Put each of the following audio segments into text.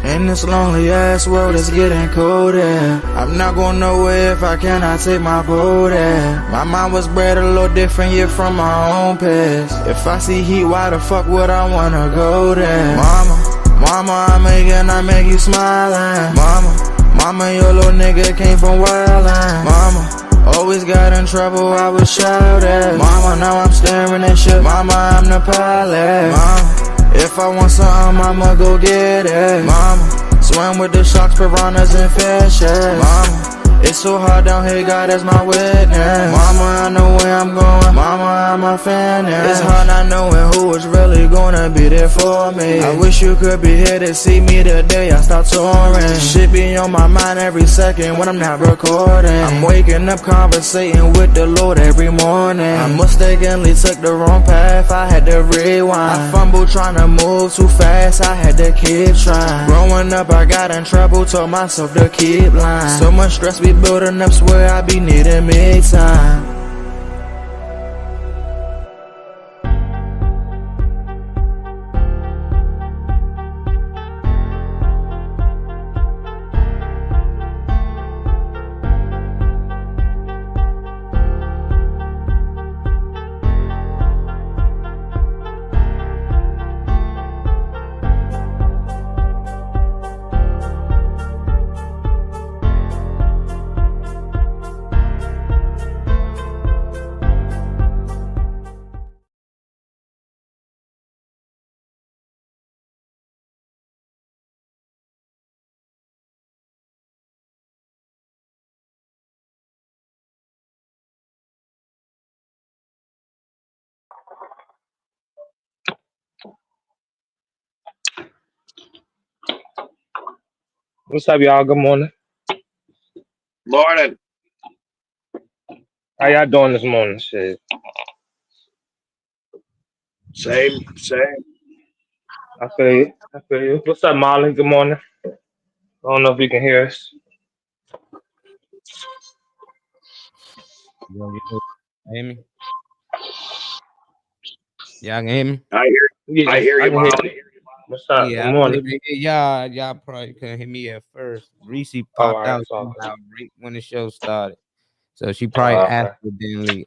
In this lonely ass world, it's getting colder. I'm not going nowhere if I cannot take my boat there. My mind was bred a little different, yeah, from my own past. If I see heat, why the fuck would I wanna go there? Mama, I make you smiling. Mama, your little nigga came from wildin'. Mama, always got in trouble, I was shouted. Mama, now I'm staring at shit. Mama, I'm the pilot. Mama, if I want something, I'ma go get it. Mama, swim with the sharks, piranhas, and fishes. Mama, it's so hard down here, God is my witness. Mama, I know where I'm going. Mama, I'm a fan. It's hard not knowing who is really gonna be there for me. I wish you could be here to see me the day I start touring. Shit be on my mind every second when I'm not recording. I'm waking up conversating with the Lord every morning. I mistakenly took the wrong path, I had to rewind. I fumbled trying to move too fast, I had to keep trying. Growing up I got in trouble, told myself to keep lying. So much stress be building up, swear I be needing me time. What's up, y'all? Good morning. Morning. How y'all doing this morning? Shit. Same. I feel you. What's up, Molly? Good morning. I don't know if you can hear us. Yo, hear me? Y'all can hear me? I hear you, Molly. What's up? Yeah, Good I morning. believe y'all probably couldn't hear me at first. Reese All popped right, out so right when the show started. So she probably okay. accidentally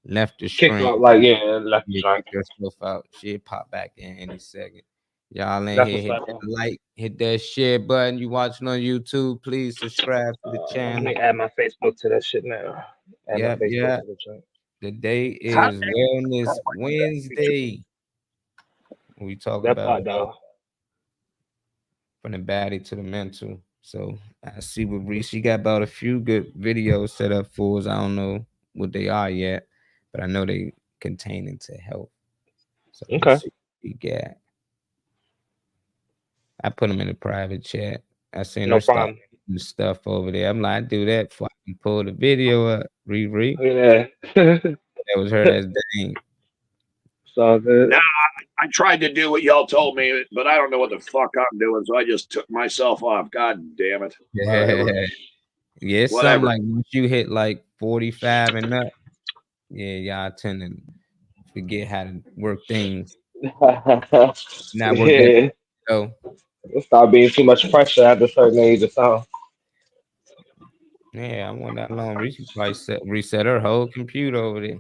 left the Kicked stream. up like left the Yeah, joint. kicked herself out. She'll pop back in any second. Y'all in That's here, what's hit up. that like, hit that share button. You watching on YouTube, please subscribe to the Let channel. me add my Facebook to that shit now. Add my Yep, Facebook yeah. to the joint. Today How is Wellness Wednesday. We talk That about part though. from the body to the mental. So I see with Reese, she got about a few good videos set up for us. I don't know what they are yet, but I know they containing to health. So Okay. let's see what we got. I put them in a private chat. I seen No her start problem. putting stuff over there. I'm like, I do that before I can pull the video up. Riri. Yeah. That was her. That's Dane. It's all good. Nah, I tried to do what y'all told me, but I don't know what the fuck I'm doing, so I just took myself off. God damn it. Whatever. Yeah, it's something Whatever. like once you hit like 45 and up, yeah, y'all tend to forget how to work things. Not work that. Yeah. So It start being too much pressure at a certain age or something. yeah, I wonder how long Reese probably reset her whole computer over there.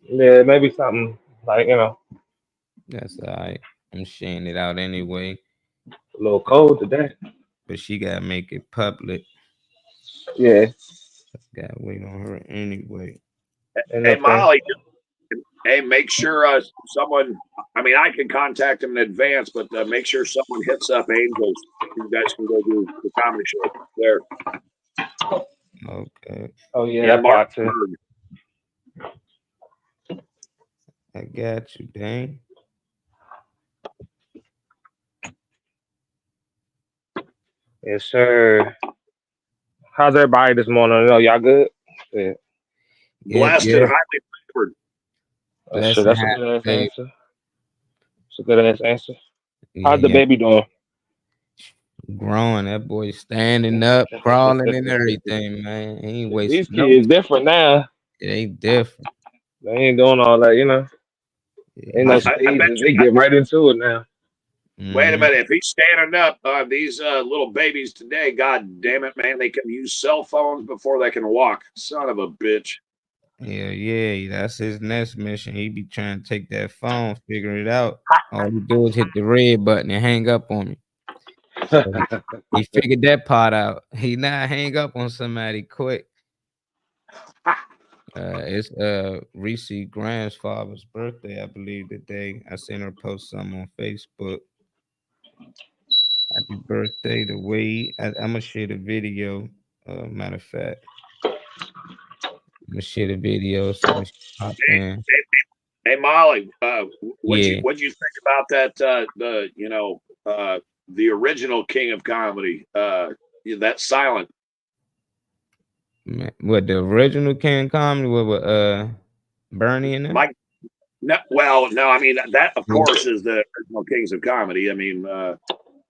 Yeah, maybe something like, That's all right. I'm sharing it out anyway. a little cold today. But she gotta make it public. Yeah. Gotta wait on her anyway. Ain't Hey, no thing. Molly. Hey, make sure someone. I mean, I can contact them in advance, but make sure someone hits up Angels. You guys can go do the comedy show there. Okay. Oh yeah, In that part too. Martinsburg. I got you, Dane. Yes, sir. How's everybody this morning? Know y'all good? Yeah. Blessed and highly favored. Oh, Blessed shit, that's a and good ass happy. answer. It's a good ass answer. How's the Yeah, baby doing? growing. That boy standing up, crawling and everything, man. He ain't These wasting no kids different now. It ain't different. They ain't doing all that, Ain't no I stages. bet They you. get right into it now. Wait a Mhm. minute. If he's standing up, these little babies today, God damn it, man, they can use cell phones before they can walk. Son of a bitch. Yeah, that's his next mission. He be trying to take that phone, figure it out. All he do is hit the red button and hang up on me. So he figured that part out. He not hang up on somebody quick. It's Reese grandfather's birthday, I believe, today. I seen her post something on Facebook. Happy birthday to Wade. I'm gonna share the video. Matter of fact, I'm gonna share the video so she pop Hey, in. hey, Molly, Yeah, what'd you think about that? The original King of Comedy, that Silent. man. What the original King Comedy? What with Bernie in them? Mike. No, well, no, I mean that of Yeah. course is the original Kings of Comedy. I mean,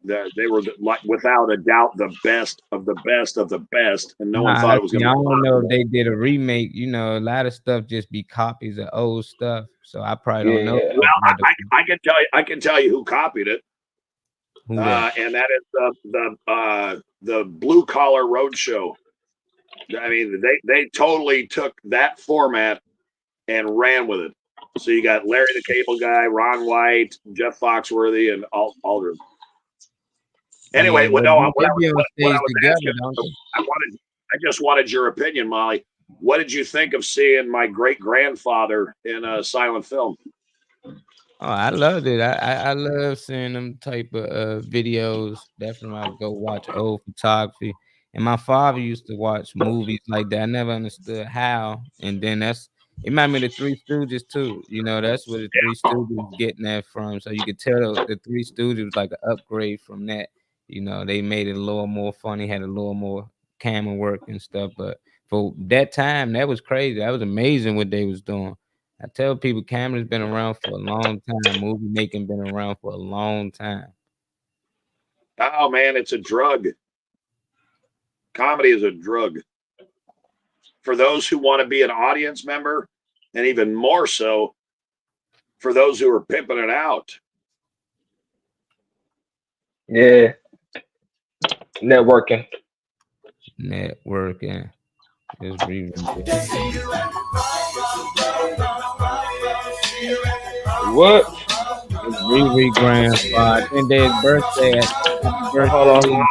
they were like without a doubt the best of the best of the best, and no one thought it was See, going I to be don't know if possible. they did a remake. You know, a lot of stuff just be copies of old stuff. So I probably don't know Yeah. Well, about I can tell you who copied it, who that. and that is the Blue Collar Roadshow. I mean, they totally took that format and ran with it. So you got Larry the Cable Guy, Ron White, Jeff Foxworthy, and Aldrin. Anyway, Yeah, well, but no, they be on what I stage was together, asking, don't they? I just wanted your opinion, Molly. What did you think of seeing my great grandfather in a silent film? Oh, I loved it. I love seeing them type of videos. Definitely, I go watch old photography. And my father used to watch movies like that. I never understood how. And then it reminded me of the Three Stooges too. You know, that's where the Three Stooges was getting that from. So you could tell the Three Stooges was like an upgrade from that. You know, they made it a little more funny, had a little more camera work and stuff. But for that time, that was crazy. That was amazing what they was doing. I tell people camera's been around for a long time. Movie making been around for a long time. Oh man, it's a drug. Comedy is a drug. For those who want to be an audience member, and even more so for those who are pimping it out. Yeah. Networking. Networking. Just What? Riri grandpa. I think their birthday. Happy Hold on. birthday.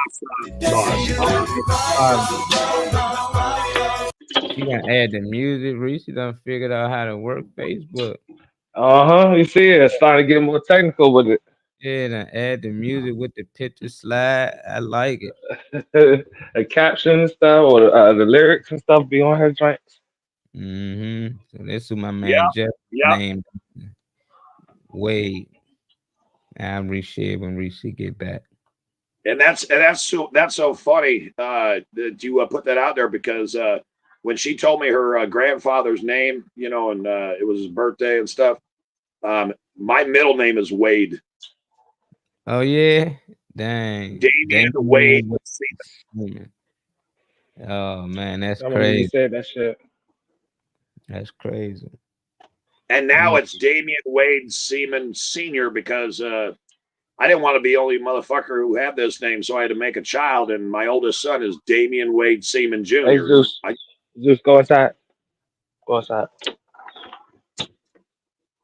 She done add the music. Reese done figured out how to work Facebook. You see it. It's starting to get more technical with it. Yeah, done add the music with the picture slide. I like it. The caption and stuff, or the lyrics and stuff be on her joints. So that's who my Yeah, man Jeff yeah. named Wade. I'll reshare when Reese get back. And that's so funny that you put that out there because when she told me her grandfather's name, you know, and it was his birthday and stuff, my middle name is Wade. Oh yeah, dang, Damian Wade. Seaman. Oh man, that's I remember you crazy. said that shit. That's crazy. And now it's Damian Wade Seaman Sr. because I didn't want to be the only motherfucker who had this name, so I had to make a child, and my oldest son is Damian Wade Seaman Jr. Hey, Zeus, go inside. Go inside.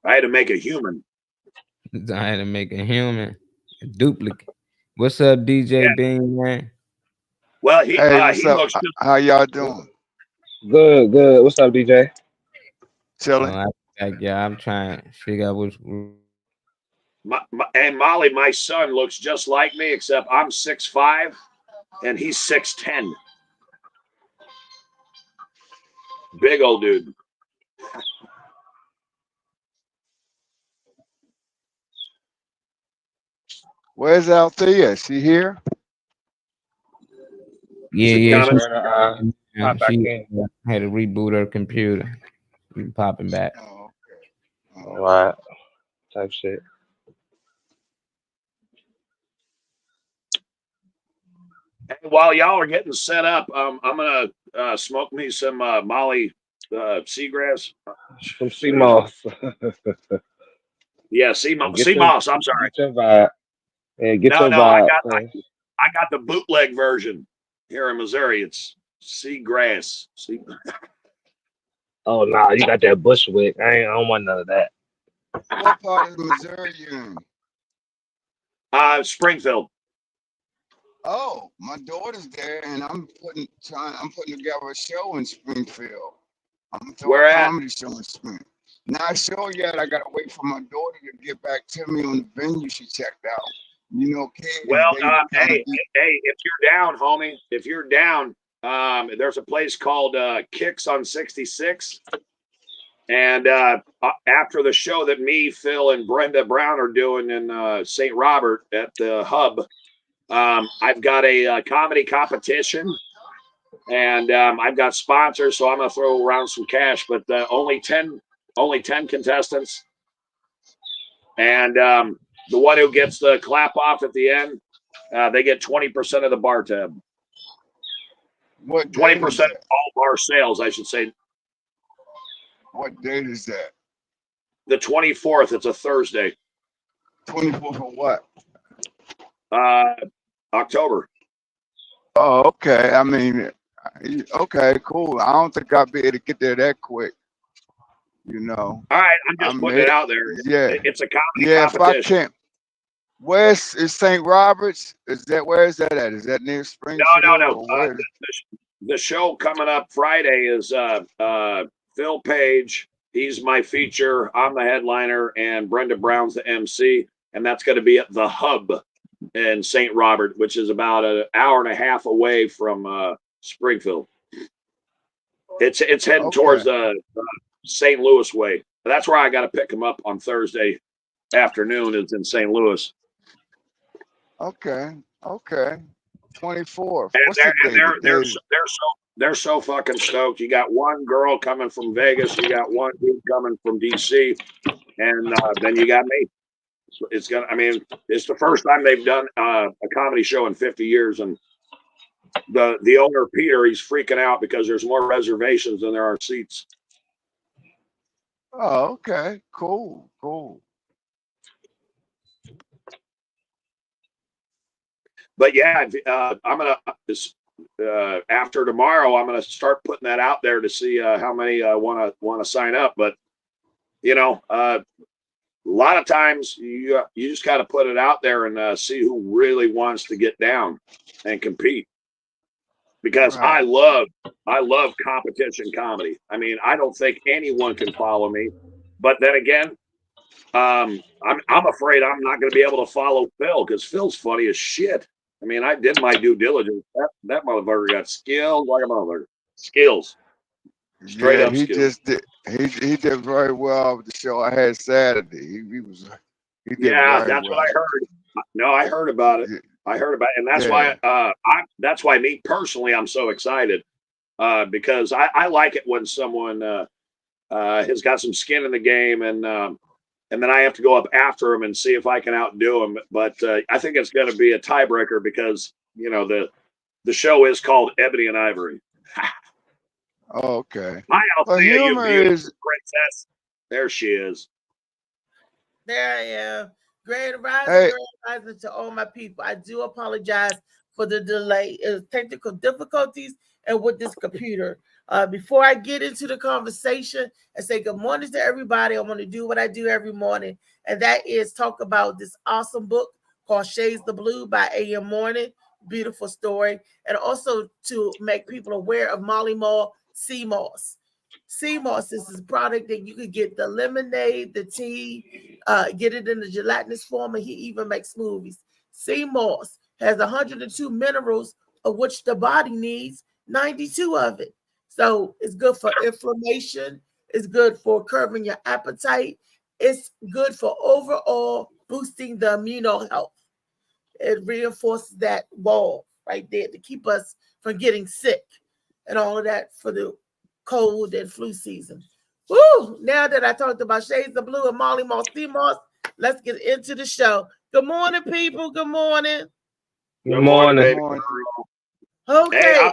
I had to make a human. I had to make a human, a duplicate. What's up, DJ Bean, man? Well, Hey, what's up? looks just How y'all doing? Good. What's up, DJ? Chilling. I'm trying to figure out which. and Molly, my son looks just like me, except I'm 6'5" and he's 6'10". Big old dude. Where's Althea? She here? Yeah. Pop back She in. had to reboot her computer. We popping back. Oh, okay. All right. Type shit. And while y'all are getting set up, I'm gonna smoke me some Molly seagrass. Some sea moss. Yeah, sea Get moss. I'm sorry. Get your vibe. Yeah, get your No, vibe. I got the bootleg version here in Missouri. It's seagrass. Oh no, you got that Bushwick. I don't want none of that. What part of Missouri you in? Springfield. Oh, my daughter's there, and I'm putting together a show in Springfield. I'm throwing Where a at? comedy show in Springfield. Not sure yet. I gotta wait for my daughter to get back to me on the venue she checked out. You know, kids. Well, they kinda hey, if you're down, homie, if you're down, there's a place called Kicks on 66. And after the show that me, Phil, and Brenda Brown are doing in St. Robert at the Hub, I've got a comedy competition, and I've got sponsors, so I'm going to throw around some cash, but only 10 contestants. And the one who gets the clap off at the end, they get 20% of the bar tab. What 20% of all bar sales, I should say. What date is that? The 24th. It's a Thursday. 24th for what? October. Oh, okay. I mean, okay, cool. I don't think I'll be able to get there that quick. You know. All right, I'm just putting it out there. Yeah. It's a comedy Yeah, if I competition. can't. Where's is St. Roberts? Where is that at? Is that near Springfield? No. The show coming up Friday is Phil Page. He's my feature. I'm the headliner, and Brenda Brown's the MC. And that's going to be at the Hub in St. Robert, which is about an hour and a half away from Springfield. It's heading towards St. Louis way. That's where I got to pick him up on Thursday afternoon. Is in St. Louis. Okay. 24th. And they're so fucking stoked. You got one girl coming from Vegas, you got one dude coming from DC, and then you got me. It's the first time they've done a comedy show in 50 years, and the owner Peter, he's freaking out because there's more reservations than there are seats. Oh, okay. Cool. But yeah, I'm gonna after tomorrow, I'm gonna start putting that out there to see how many want to sign up. But a lot of times you just got to put it out there and see who really wants to get down and compete. Because right. I love competition comedy. I mean, I don't think anyone can follow me. But then again, I'm afraid I'm not going to be able to follow Phil because Phil's funny as shit. I mean, I did my due diligence. That motherfucker got skills like a motherfucker. Skills. Straight up he skills. just did. He did very well with the show I had Saturday. He did that's what I heard. No, I heard about it. I heard about it, and that's why that's why me personally I'm so excited because I like it when someone has got some skin in the game and then I have to go up after him and see if I can outdo him. But I think it's going to be a tiebreaker because the show is called Ebony and Ivory. Oh, okay. Hi, Althea, you humor beautiful is princess. There she is. There I am. Grand rising to all my people. I do apologize for the delay. It was technical difficulties and with this computer. Before I get into the conversation and say good morning to everybody, I want to do what I do every morning, and that is talk about this awesome book called Shades the Blue by A.M. Morning. Beautiful story. And also to make people aware of Molly Mall Sea Moss. Sea Moss is a product that you could get the lemonade, the tea, get it in the gelatinous form, and he even makes smoothies. Sea Moss has 102 minerals, of which the body needs 92 of it. So it's good for inflammation. It's good for curbing your appetite. It's good for overall boosting the immuno health. It reinforces that wall right there to keep us from getting sick and all of that for the cold and flu season. Woo! Now that I talked about Shades of Blue and Molly Moss Sea Moss, let's get into the show. Good morning, people. Good morning. Good morning. Okay. Hey,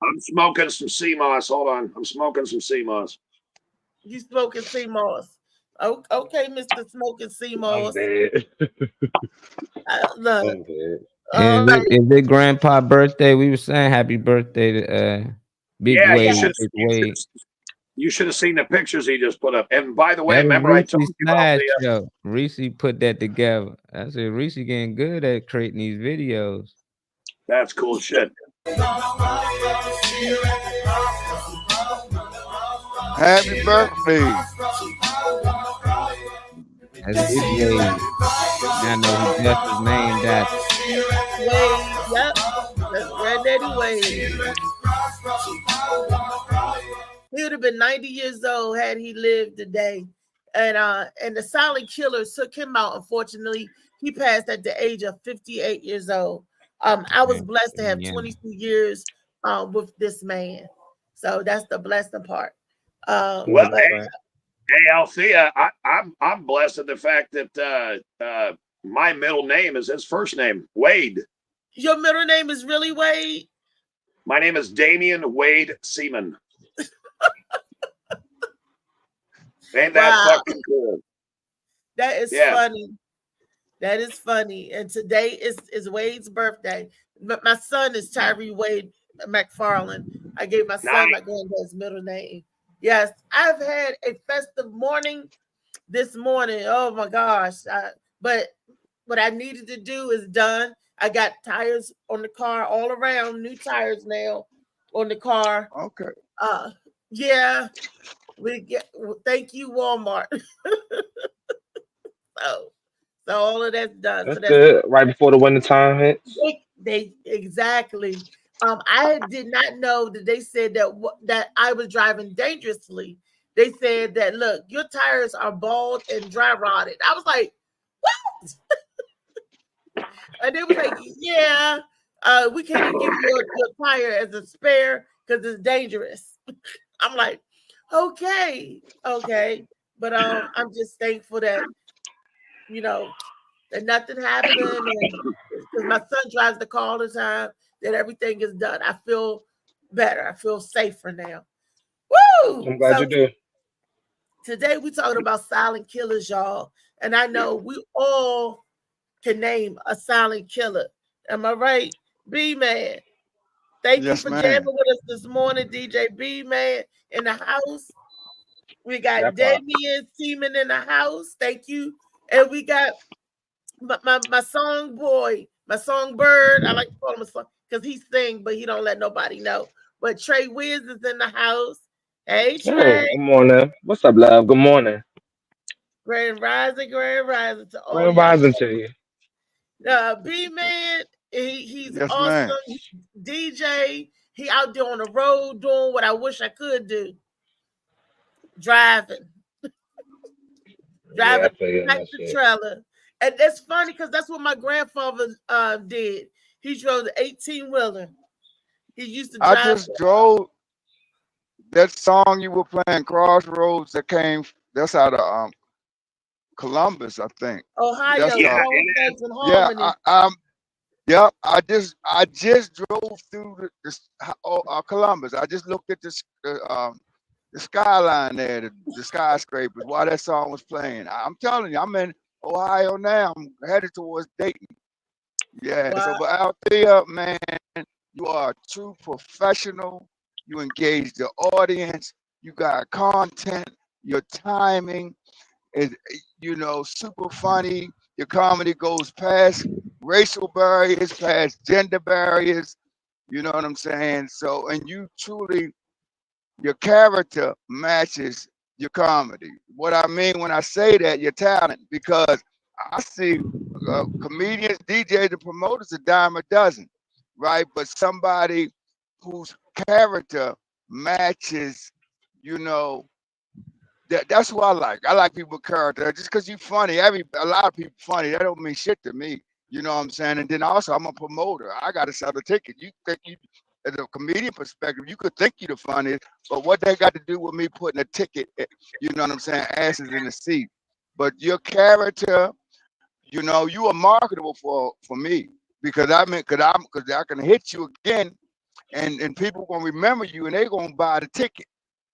I'm smoking some sea moss. Hold on. I'm smoking some sea moss. You smoking sea moss. Okay, Mr. Smoking I'm Seymour. dead. Look, I'm dead. all right. Is it grandpa birthday? We were saying happy birthday to Big Yeah, Wade. Yeah. Big Wade. you should have seen the pictures he just put up. And by the way, That was remember I Reese told you about Smash the show. Reese put that together. I said Reese getting good at creating these videos. that's cool shit. Happy birthday. That's Big Wade. I know he just was named that. Wade, yep. That's Granddaddy Wade. He would have been 90 years old had he lived today. And the silent killer took him out. Unfortunately, he passed at the age of 58 years old. I was blessed to have Yeah. 22 years with this man. So that's the blessing part. Well, But hey, Althea, I'm blessed at the fact that my middle name is his first name, Wade. your middle name is really Wade? My name is Damian Wade Seaman. Ain't that Wow. fucking cool? That is Yeah. funny. That is funny. And today is Wade's birthday. But my son is Tyree Wade McFarland. I gave my son my granddad's middle name. Yes, I've had a festive morning this morning. Oh my gosh. But what I needed to do is done. I got tires on the car all around, new tires now on the car. Okay. Yeah. Thank you, Walmart. So all of that's done. That's So that's good. Right before the winter time hits. they exactly. I did not know that they said that I was driving dangerously. They said that look, your tires are bald and dry rotted. I was like, what? And they was like, yeah, we can't give you your tire as a spare because it's dangerous. I'm like, okay. But I'm just thankful that that nothing happened, and because my son drives the car all the time, that everything is done. I feel better. I feel safer now. Woo! I'm glad you do. Today we're talking about silent killers, y'all. And I know we all can name a silent killer. Am I right? B-Man. Thank you for jamming with us this morning, DJ B-Man in the house. We got Damian Seaman in the house. Thank you. And we got my song boy, my songbird. I like to call him a song because he sings, but he don't let nobody know. But Trey Wiz is in the house. Hey, Trey. Hey, good morning. What's up, love? Good morning. Grand rising to all. Grand rising to you. B-Man, he's yes, awesome. Man. DJ, he out there on the road doing what I wish I could do. Driving back the trailer. And that's funny because that's what my grandfather did. He drove the 18-wheeler. He used to drive. I just drove that song you were playing, Crossroads, that's out of Columbus, I think. Ohio. Yep. I just drove through Columbus. I just looked at the skyline there, the skyscrapers while that song was playing. I'm telling you, I'm in Ohio now. I'm headed towards Dayton. Yeah. Wow. So, but out there, man, you are a true professional. You engage the audience. You got content. Your timing is, super funny. Your comedy goes past racial barriers, past gender barriers. You know what I'm saying? So, and you truly, your character matches your comedy. What I mean when I say that, your talent, because I see comedians, DJs, and promoters a dime a dozen, right? But somebody whose character matches, that's what I like. I like people with character. Just because you're funny, a lot of people funny, that don't mean shit to me. You know what I'm saying? And then also, I'm a promoter. I got to sell the ticket. You think as a comedian perspective, you could think you're the funniest, but what they got to do with me putting a ticket, you know what I'm saying, asses in the seat. But your character, you are marketable for me because I can hit you again, and people gonna remember you and they gonna buy the ticket.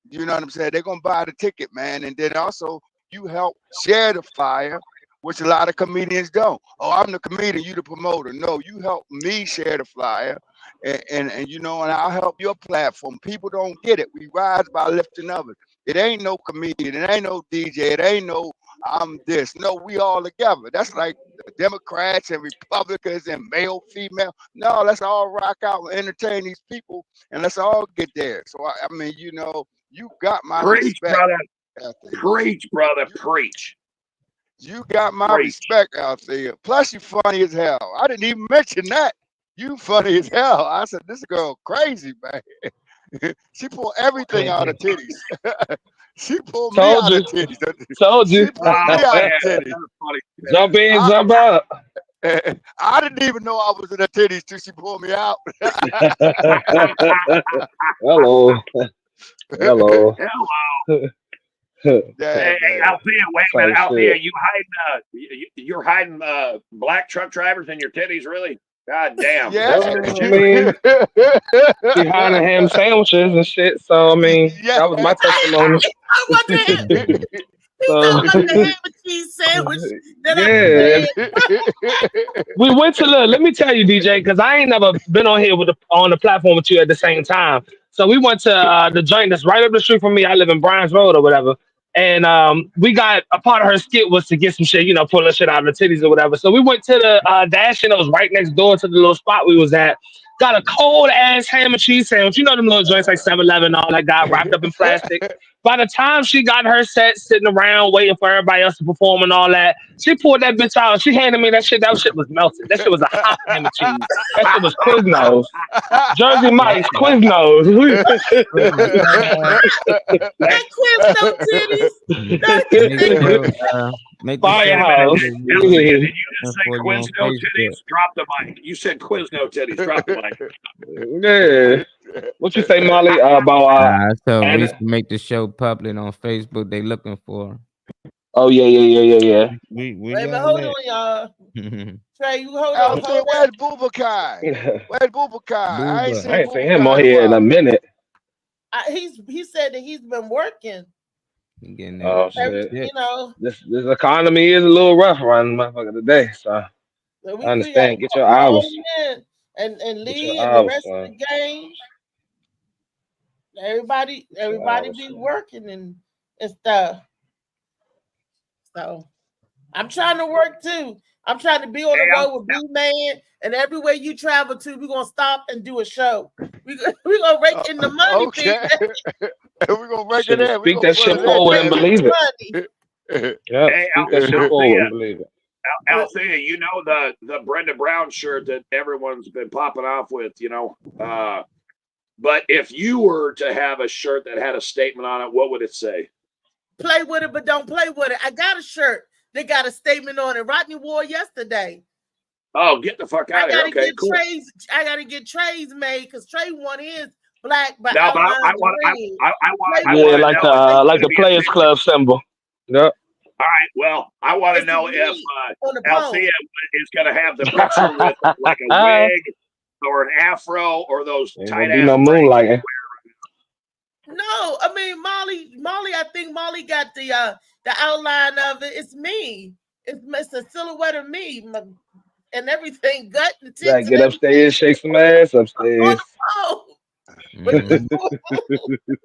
You know what I'm saying? They're gonna buy the ticket, man. And then also you help share the flyer, which a lot of comedians don't. Oh, I'm the comedian, you the promoter. No, you help me share the flyer, and you know, and I'll help your platform. People don't get it. We rise by lifting others. It ain't no comedian, it ain't no DJ, it ain't no I'm this. No, we all together. That's like the Democrats and Republicans and male, female. No, let's all rock out and entertain these people, and let's all get there. So I mean, you know, you got my Preach, respect. brother. Preach, brother. Preach. You got my respect out there. Plus, you funny as hell. I didn't even mention that. You funny as hell. I said, this girl crazy, man. She pulled everything out of titties. She pulled me out of titties. Told you. She pulled me out of titties. Jump in, jump out. I didn't even know I was in the titties till she pulled me out. Hello. Hello. Hey, Althea, wait a minute, Althea, you're hiding black truck drivers in your titties, really? God damn. Yeah. I mean, she hiding ham sandwiches and shit. So I mean, that was my testimony. I want the ham. The ham and cheese sandwich We went to let me tell you, DJ, because I ain't never been on here on the platform with you at the same time. So we went to the joint that's right up the street from me. I live in Bryan's Road or whatever. And we got a part of her skit was to get some shit, you know, pull that shit out of the titties or whatever. So we went to the Dash, and it was right next door to the little spot we was at. Got a cold ass ham and cheese sandwich. You know them little joints like 7-Eleven, all that got wrapped up in plastic. By the time she got her set, sitting around waiting for everybody else to perform and all that, she pulled that bitch out. She handed me that shit. That shit was melted. That shit was a hot ham and cheese. That shit was Quiznos. Jersey Mike's Quiznos. That Quizno titties. Firehouse. Did you just say Quizno titties? Drop the mic. You said Quizno titties. Drop the mic. Yeah. What you say, Molly? About so we used to make the show public on Facebook. They looking for. Oh yeah. We wait, but hold on, y'all. Trey, you hold on. Where's Boubacar? Where's Boubacar? I ain't seen him on here in a minute. He said that he's been working. Oh shit! You know, this economy is a little rough around the motherfucker today. So I understand. Get your hours. And Lee and the rest of the gang. Everybody be working and stuff. So I'm trying to work too. I'm trying to be on the road with Blue Man, and everywhere you travel to, we're gonna stop and do a show. We're gonna rake in the money. Okay. We're gonna rake it in. Speak that shit forward and believe it. Hey, speak that shit forward and believe it. Althea, you know the Brenda Brown shirt that everyone's been popping off with, you know. But if you were to have a shirt that had a statement on it, what would it say? Play with it, but don't play with it. I got a shirt that got a statement on it. Rodney wore yesterday. Oh, get the fuck out of here. Okay, cool. I gotta get trays made because Trey one is black, but no, but I want like the Players Club symbol. Yep. All right. Well, I want to know if Althea is going to have the picture with like a wig or an afro or those tight ass. No moonlighting. No, I mean Molly. I think Molly got the outline of it. It's me. It's a silhouette of me and everything. Gut and tits. Yeah, get upstairs, shake some ass upstairs.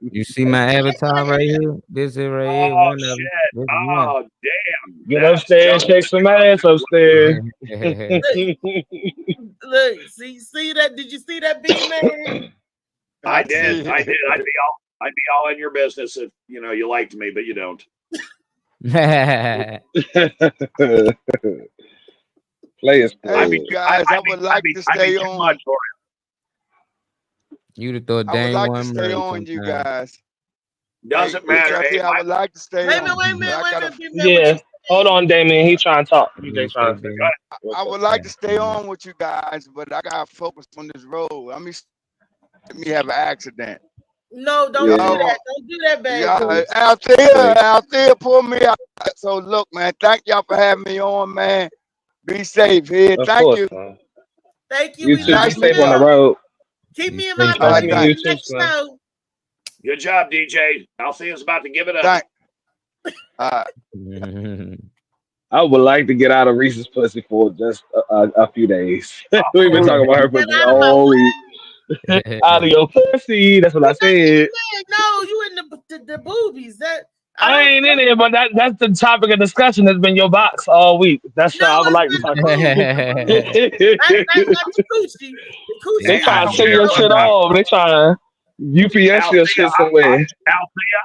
You see my avatar right here? This is right here. One shit. Damn. Get upstairs, shake some ass upstairs. Look, see that? Did you see that big man? I did. I'd be all in your business if you liked me, but you don't. Players. I mean, guys, I would like to stay on. You'd have thought I would like to stay on, you guys. Doesn't matter. Hey, I would like to stay on. Wait a minute. Yeah. Hold on, Damien. He trying to talk. I would like to stay on with you guys, but I got to focus on this road. Let me have an accident. No, don't do that. Don't do that, baby. Althea, pull me out. So look, man, thank y'all for having me on, man. Be safe here. Thank you. Man. Thank you. You too. Be safe on the road. Keep me in mind. Good job, DJ. Althea's about to give it up. I would like to get out of Reese's pussy for just a few days. We've been talking about her Get pussy out of my all way. week. Out of your pussy. That's what I said. No, you in the boobies. That I ain't in it, but that's the topic of discussion. Has been your box all week. That's what I would like to talk about. Not the coochie. The coochie. They trying I to don't send care your what shit that- off. They trying to UPS your shit somewhere. Althea,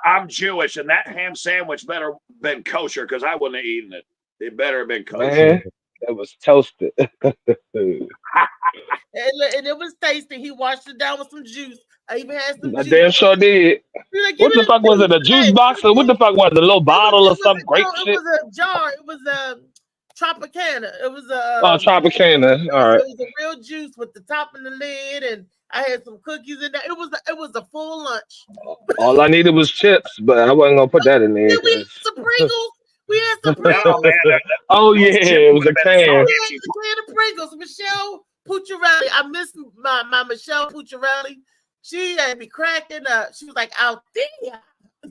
I'm Jewish, and that ham sandwich better been kosher because I wouldn't have eaten it. It better have been kosher. Man, it was toasted. And it was tasty. He washed it down with some juice. I even had some I juice. damn sure did. Like, What the fuck was it? A juice box or what the fuck was it? A little bottle or some grape shit? It was a jar. It was a Tropicana. It was a Tropicana. All right. It was a real juice with the top and the lid, and I had some cookies in there. It was a full lunch. All I needed was chips, but I wasn't gonna put that in there. We had some Pringles. We had some Pringles. No, man, Oh yeah, it was a can. We had a can of Pringles. Michelle Pucciarelli. I miss my Michelle Pucciarelli. She had me cracking up. She was like, out there.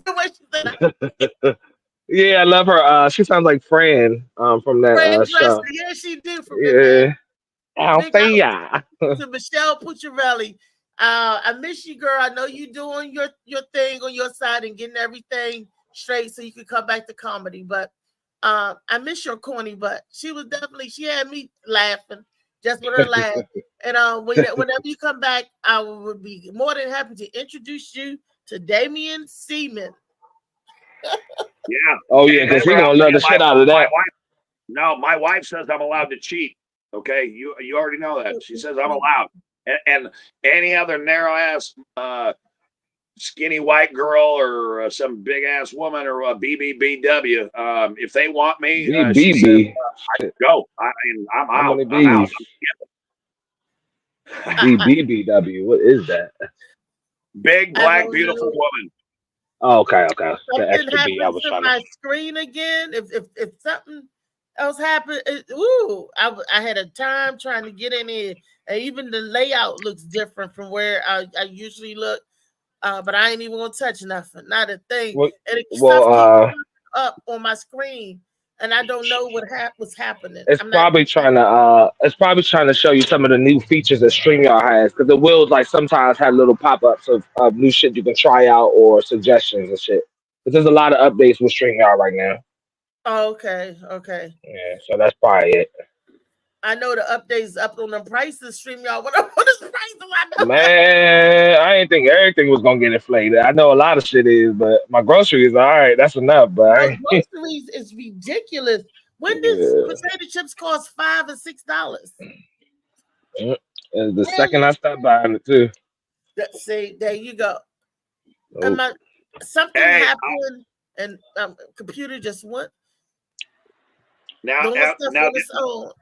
The way she said, Yeah, I love her. She sounds like Fran from that Fran show. Drescher. Yeah, she did. From Yeah. Big Althea. to Michelle Pucciarelli. I miss you, girl. I know you doing your thing on your side and getting everything straight so you can come back to comedy. But I miss your corny butt. She had me laughing just with her laugh. And whenever you come back, I would be more than happy to introduce you to Damian Seaman. Yeah. Oh yeah, because he gonna love the shit out of that. My wife says I'm allowed to cheat. Okay, you already know that. She says I'm allowed. And any other narrow ass skinny white girl or some big ass woman or a BBBW, if they want me, she says, I go. I'm out. I'm out. BBBW, what is that? Big black beautiful woman. Oh, okay. The Something extra B I happens was to trying my to. screen again. If something else happened, I had a time trying to get in here, and even the layout looks different from where I usually look. But I ain't even gonna touch nothing, not a thing. Well, and it keeps up on my screen, and I don't know what's happening. It's probably trying to show you some of the new features that StreamYard has, because it will like sometimes have little pop-ups of new shit you can try out or suggestions and shit. But there's a lot of updates with StreamYard right now. Oh, okay. Yeah, so that's probably it. I know the updates up on the prices. StreamYard, what is the price? Man, I didn't think everything was gonna get inflated. I know a lot of shit is, but my groceries all right. That's enough. But groceries is ridiculous. When does potato chips cost $5 and $6? The second I stopped buying it too. See, there you go. Oh. Something happened, and computer just went. Now,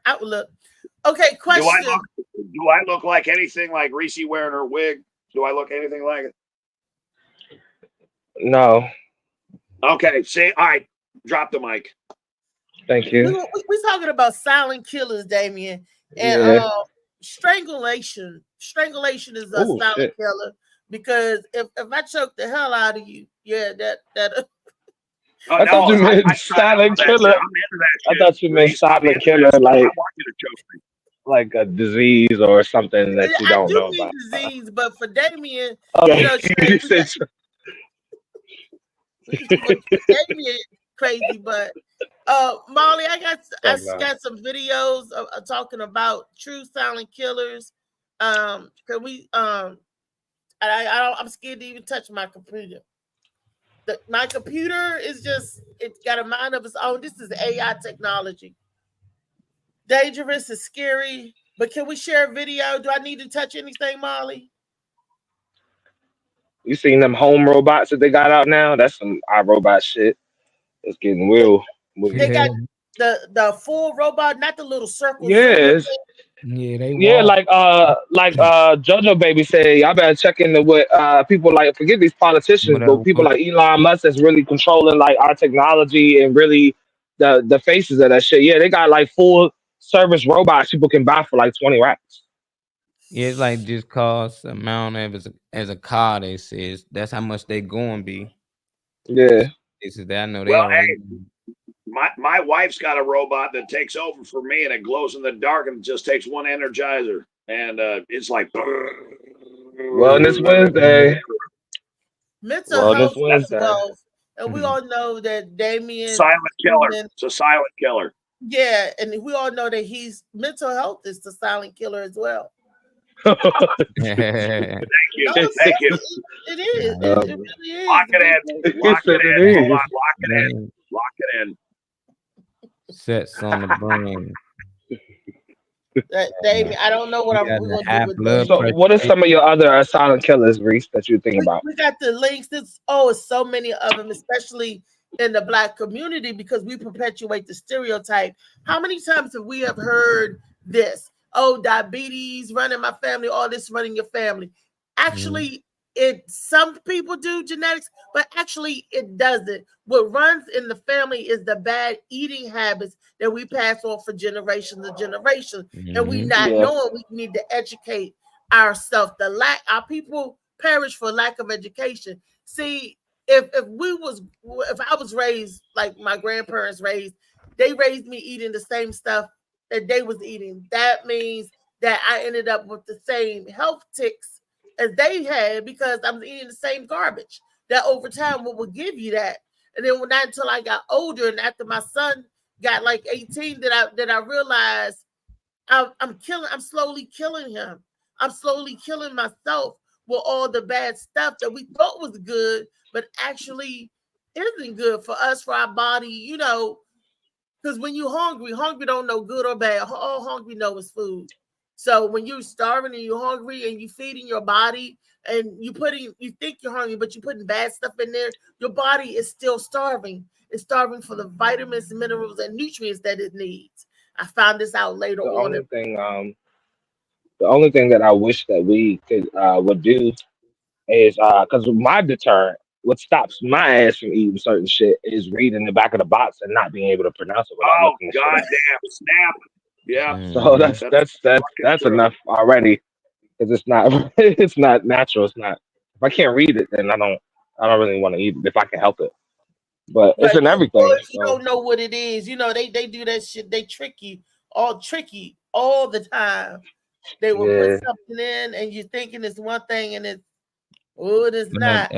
Outlook. Okay, question. Do I look like anything like Reese wearing her wig? Do I look anything like it? No. Okay, see, all right, drop the mic. Thank you. We're talking about silent killers, Damian, and strangulation. Strangulation is a silent killer, because if I choke the hell out of you, that. I thought you meant silent killer. I thought you meant silent killer, like a disease or something that you don't know about. Disease, but for Damian, Damian crazy. But Molly, I got some videos talking about true silent killers. Cause I'm scared to even touch my computer. My computer is it's got a mind of its own. This is AI technology. Dangerous is scary, but can we share a video? Do I need to touch anything, Molly? You seen them home robots that they got out now? That's some iRobot shit. It's getting real. They got the full robot, not the little circle. Yes. Like JoJo Baby said, y'all better check into what people like. Forget these politicians, but people like Elon Musk that's really controlling like our technology and really the faces of that shit. Yeah, they got like full service robots people can buy for like 20 racks. Yeah, it's like just cost amount as a car. They says that's how much they going to be. Yeah. places that I know they Well, already. my wife's got a robot that takes over for me, and it glows in the dark, and just takes one Energizer, and it's like. Wellness Wednesday. Mental Wellness health Wednesday. wealth, and we all know that Damien Silent killer. Freeman- It's a silent killer. Yeah, and we all know that he's mental health is the silent killer as well. Thank you. No, Thank you. it is. It really is. Lock it in. Lock it in. Hold on. Lock it in. Lock it in. Sets on the brain. Damien, I don't know what we're gonna do with blood this. So, what are some of your other silent killers, Reese, that you think about? We got the links. It's so many of them, especially in the Black community, because we perpetuate the stereotype. How many times have we heard this? Oh, diabetes running my family, all this running your family. Actually, some people do genetics, but actually it doesn't. What runs in the family is the bad eating habits that we pass on for generations and generations. And we not knowing we need to educate ourselves. Our people perish for lack of education. See, if I was raised like my grandparents raised, they raised me eating the same stuff that they was eating. That means that I ended up with the same health tics as they had because I'm eating the same garbage. That over time will give you that. And then not until I got older and after my son got like 18 that I realized I'm slowly killing him. I'm slowly killing myself with all the bad stuff that we thought was good, but actually isn't good for us, for our body, you know. Because when you're hungry don't know good or bad. All hungry know is food. So when you're starving and you're hungry and you're feeding your body and you think you're hungry, but you're putting bad stuff in there, your body is still starving. It's starving for the vitamins, minerals, and nutrients that it needs. I found this out later on. The only thing that I wish that we would do is because my deterrent, what stops my ass from eating certain shit is reading the back of the box and not being able to pronounce it without looking. Goddamn snap! Yeah. So that's enough already because it's not natural. It's not. If I can't read it, then I don't really want to eat it if I can help it. But it's in everything. You don't know what it is. You know they do that shit. They tricky all the time. They will put something in, and you're thinking it's one thing, and it is not.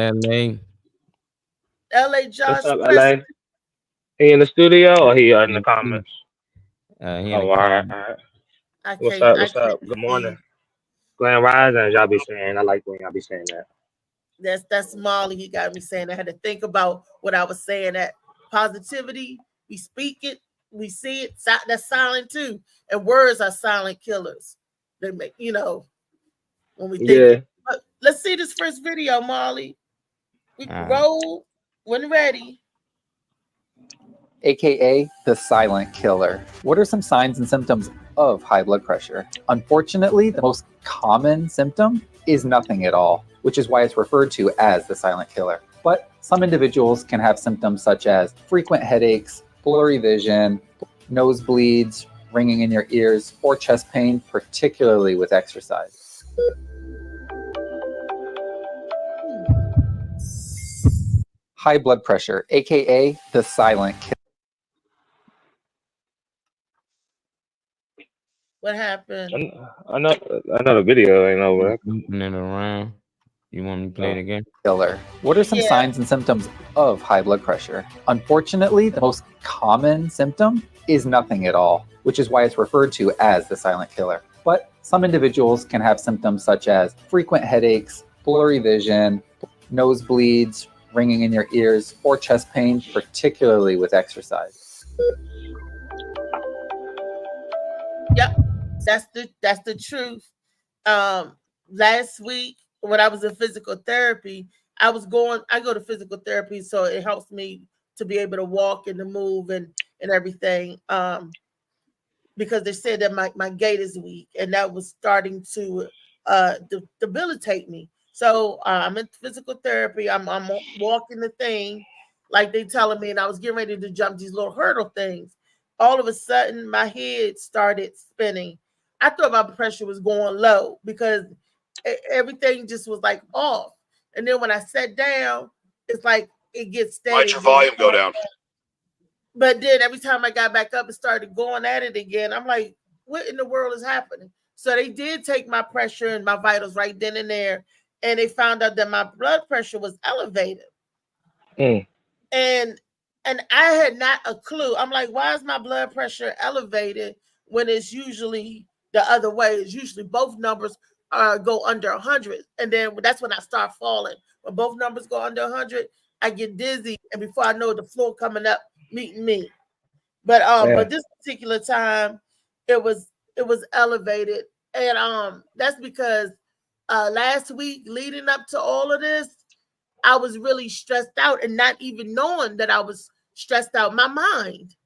LA Josh. What's up, LA? He in the studio or he in the comments? All right. What's up? Good morning. Grand Rising, y'all be saying. I like when y'all be saying that. That's Molly. He got me saying I had to think about what I was saying. That positivity, we speak it, we see it. That's silent too, and words are silent killers. They make when we think. Yeah. But let's see this first video, Molly. We can roll when ready. AKA the silent killer. What are some signs and symptoms of high blood pressure? Unfortunately, the most common symptom is nothing at all, which is why it's referred to as the silent killer. But some individuals can have symptoms such as frequent headaches, blurry vision, nosebleeds, ringing in your ears, or chest pain, particularly with exercise. High blood pressure, AKA the silent killer. What happened? I know the video ain't over. Moving it around. You want me to play it again? Killer. What are some signs and symptoms of high blood pressure? Unfortunately, the most common symptom is nothing at all, which is why it's referred to as the silent killer. But some individuals can have symptoms such as frequent headaches, blurry vision, nosebleeds, ringing in your ears, or chest pain, particularly with exercise. Yep, that's the truth. Last week when I was in physical therapy, I go to physical therapy, so it helps me to be able to walk and to move and everything. Because they said that my gait is weak, and that was starting to debilitate me. So I'm in physical therapy. I'm walking the thing like they telling me, and I was getting ready to jump these little hurdle things. All of a sudden, my head started spinning. I thought my pressure was going low because everything just was like off. And then when I sat down, it's like it gets steady. Why'd your volume go down? But then every time I got back up, it started going at it again. I'm like, what in the world is happening? So they did take my pressure and my vitals right then and there, and they found out that my blood pressure was elevated. And I had not a clue. I'm like, why is my blood pressure elevated when it's usually the other way? It's usually both numbers go under 100, and then that's when I start falling. When both numbers go under 100, I get dizzy, and before I know it, the floor coming up meeting me. But this particular time, it was elevated, and that's because last week leading up to all of this, I was really stressed out and not even knowing that I was stressed out. My mind.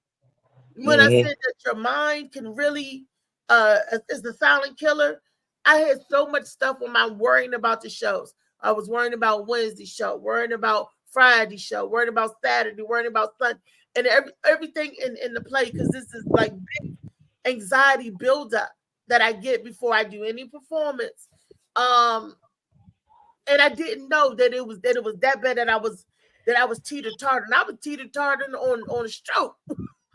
When I said that your mind can really is the silent killer, I had so much stuff when I'm worrying about the shows. I was worrying about Wednesday show, worrying about Friday show, worrying about Saturday, worrying about Sunday, and everything in the play, because this is like big anxiety buildup that I get before I do any performance. And I didn't know that it was that bad that I was teeter-tottering. I was teeter-tottering on a stroke.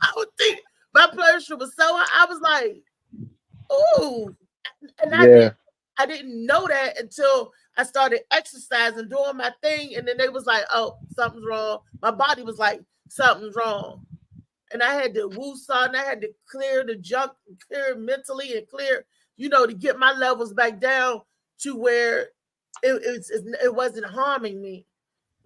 I would think my blood pressure was so high. I was like, ooh. And I didn't know that until I started exercising, doing my thing, and then they was like, oh, something's wrong. My body was like, something's wrong. And I had to woo-saw, and I had to clear the junk, clear mentally, and clear, to get my levels back down to where it wasn't harming me,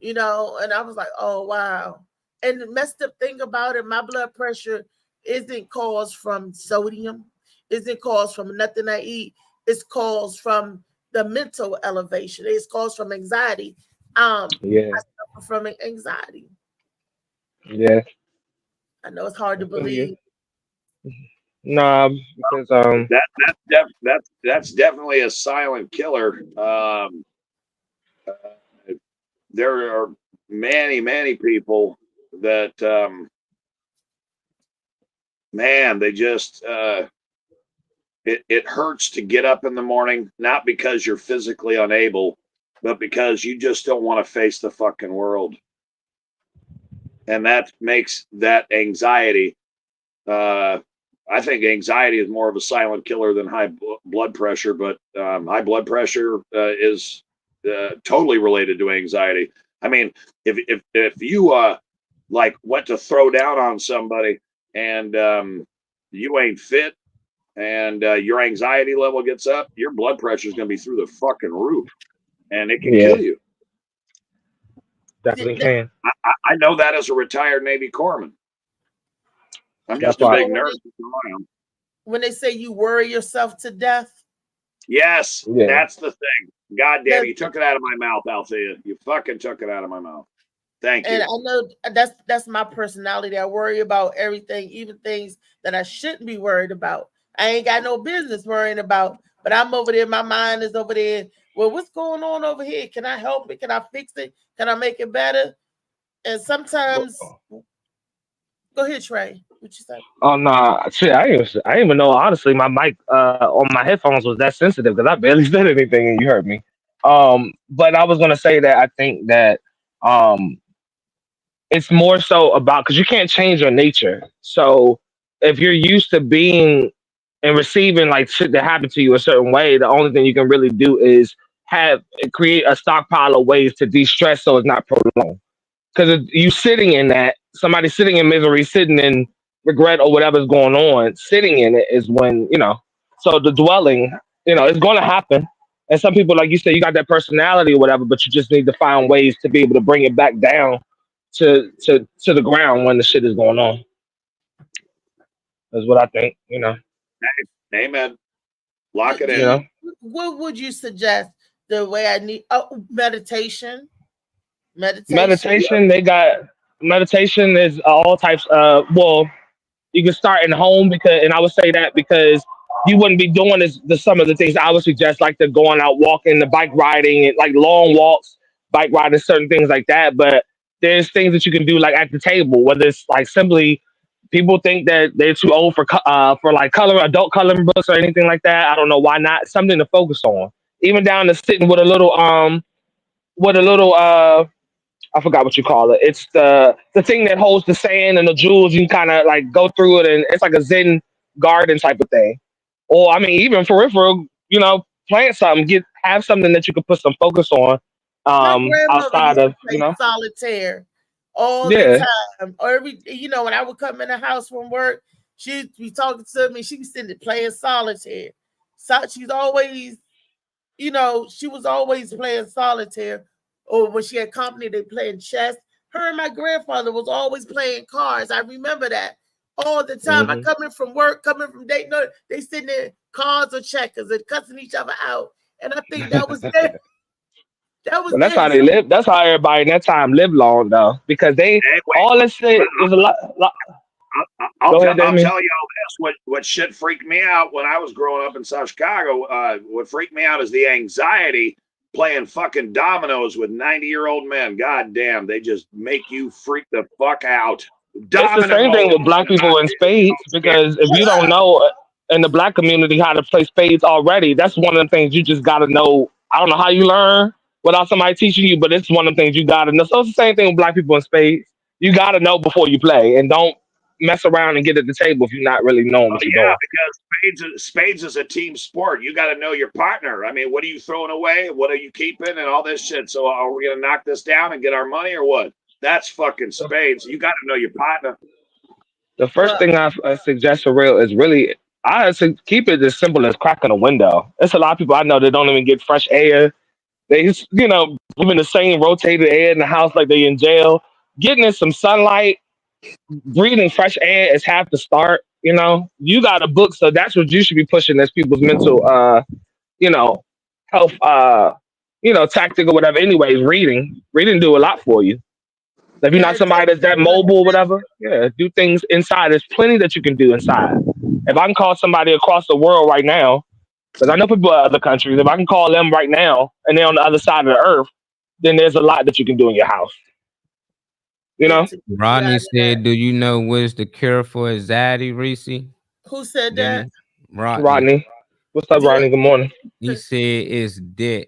and I was like, oh, wow. And the messed up thing about it, my blood pressure isn't caused from sodium, isn't caused from nothing I eat, it's caused from the mental elevation, it's caused from anxiety. I suffer from anxiety. Yeah. I know it's hard to believe. Nah, because that's definitely a silent killer. There are many people that they just it hurts to get up in the morning, not because you're physically unable, but because you just don't want to face the fucking world. And that makes that anxiety. I think anxiety is more of a silent killer than high blood pressure, but high blood pressure is totally related to anxiety. I mean, if you went to throw down on somebody and you ain't fit and your anxiety level gets up, your blood pressure is going to be through the fucking roof, and it can kill you. Definitely can. I know that as a retired Navy corpsman. I'm just a big nerd. When they say you worry yourself to death. Yes, that's the thing. God damn, you took it out of my mouth, Althea. You fucking took it out of my mouth. Thank you. And I know that's my personality. I worry about everything, even things that I shouldn't be worried about. I ain't got no business worrying about, but I'm over there. My mind is over there. Well, what's going on over here? Can I help it? Can I fix it? Can I make it better? And sometimes, go ahead, Trey. What you say? Oh no, shit! I didn't even know. Honestly, my mic on my headphones was that sensitive because I barely said anything and you heard me. But I was gonna say that I think that it's more so about, because you can't change your nature. So if you're used to being and receiving like shit that happened to you a certain way, the only thing you can really do is create a stockpile of ways to de-stress so it's not prolonged. Because you sitting in that, somebody sitting in misery, sitting in regret or whatever's going on, sitting in it is when, so the dwelling, it's going to happen. And some people, like you said, you got that personality or whatever, but you just need to find ways to be able to bring it back down to the ground when the shit is going on. That's what I think, Amen. Lock it in. What would you suggest the way I need? Meditation. Meditation. They got meditation is all types of. Well, you can start in home and I would say that because you wouldn't be doing some of the things I would suggest, like the going out walking, the bike riding, and like long walks, bike riding, certain things like that. But there's things that you can do like at the table, whether it's like simply. People think that they're too old for like adult coloring books or anything like that. I don't know why not. Something to focus on. Even down to sitting with a little I forgot what you call it. It's the thing that holds the sand and the jewels. You can kind of like go through it, and it's like a Zen garden type of thing. Or I mean, even for real, you know, plant something, have something that you can put some focus on. My grandmother Outside used to of play solitaire all the yeah, time. Or when I would come in the house from work, she'd be talking to me. She'd be sitting there playing solitaire. So she's always, she was always playing solitaire. Or when she had company, they playing chess. Her and my grandfather was always playing cards. I remember that all the time. I coming from work, coming from Dayton, they sitting there cards or checkers and cussing each other out. And I think that was it. Well, that's how they live. That's how everybody in that time lived long, though, because all this shit is a lot. I'll tell y'all this. What shit freaked me out when I was growing up in South Chicago. What freaked me out is the anxiety playing fucking dominoes with 90-year-old men. God damn, they just make you freak the fuck out. It's the same thing with black people in spades, because if you don't know in the black community how to play spades already, that's one of the things you just got to know. I don't know how you learn without somebody teaching you, but it's one of the things you got to know. So it's the same thing with black people in spades. You got to know before you play, and don't mess around and get at the table if you're not really knowing what you're doing. Because spades is a team sport. You got to know your partner. I mean, what are you throwing away? What are you keeping? And all this shit. So are we going to knock this down and get our money or what? That's fucking spades. You got to know your partner. The first thing I suggest for real is really, I keep it as simple as cracking a window. There's a lot of people I know that don't even get fresh air. They, live in the same rotated air in the house like they in jail. Getting in some sunlight, breathing fresh air is half the start. You got a book, so that's what you should be pushing as people's mental, health, tactic or whatever. Anyways, reading do a lot for you. If you're not somebody that's that mobile or whatever, do things inside. There's plenty that you can do inside. If I can call somebody across the world right now, because I know people in other countries, if I can call them right now and they're on the other side of the earth, then there's a lot that you can do in your house. Rodney said, "Do you know what's the cure for anxiety, Reese?" Who said that? Rodney. What's up, Rodney? Good morning. He said it's debt.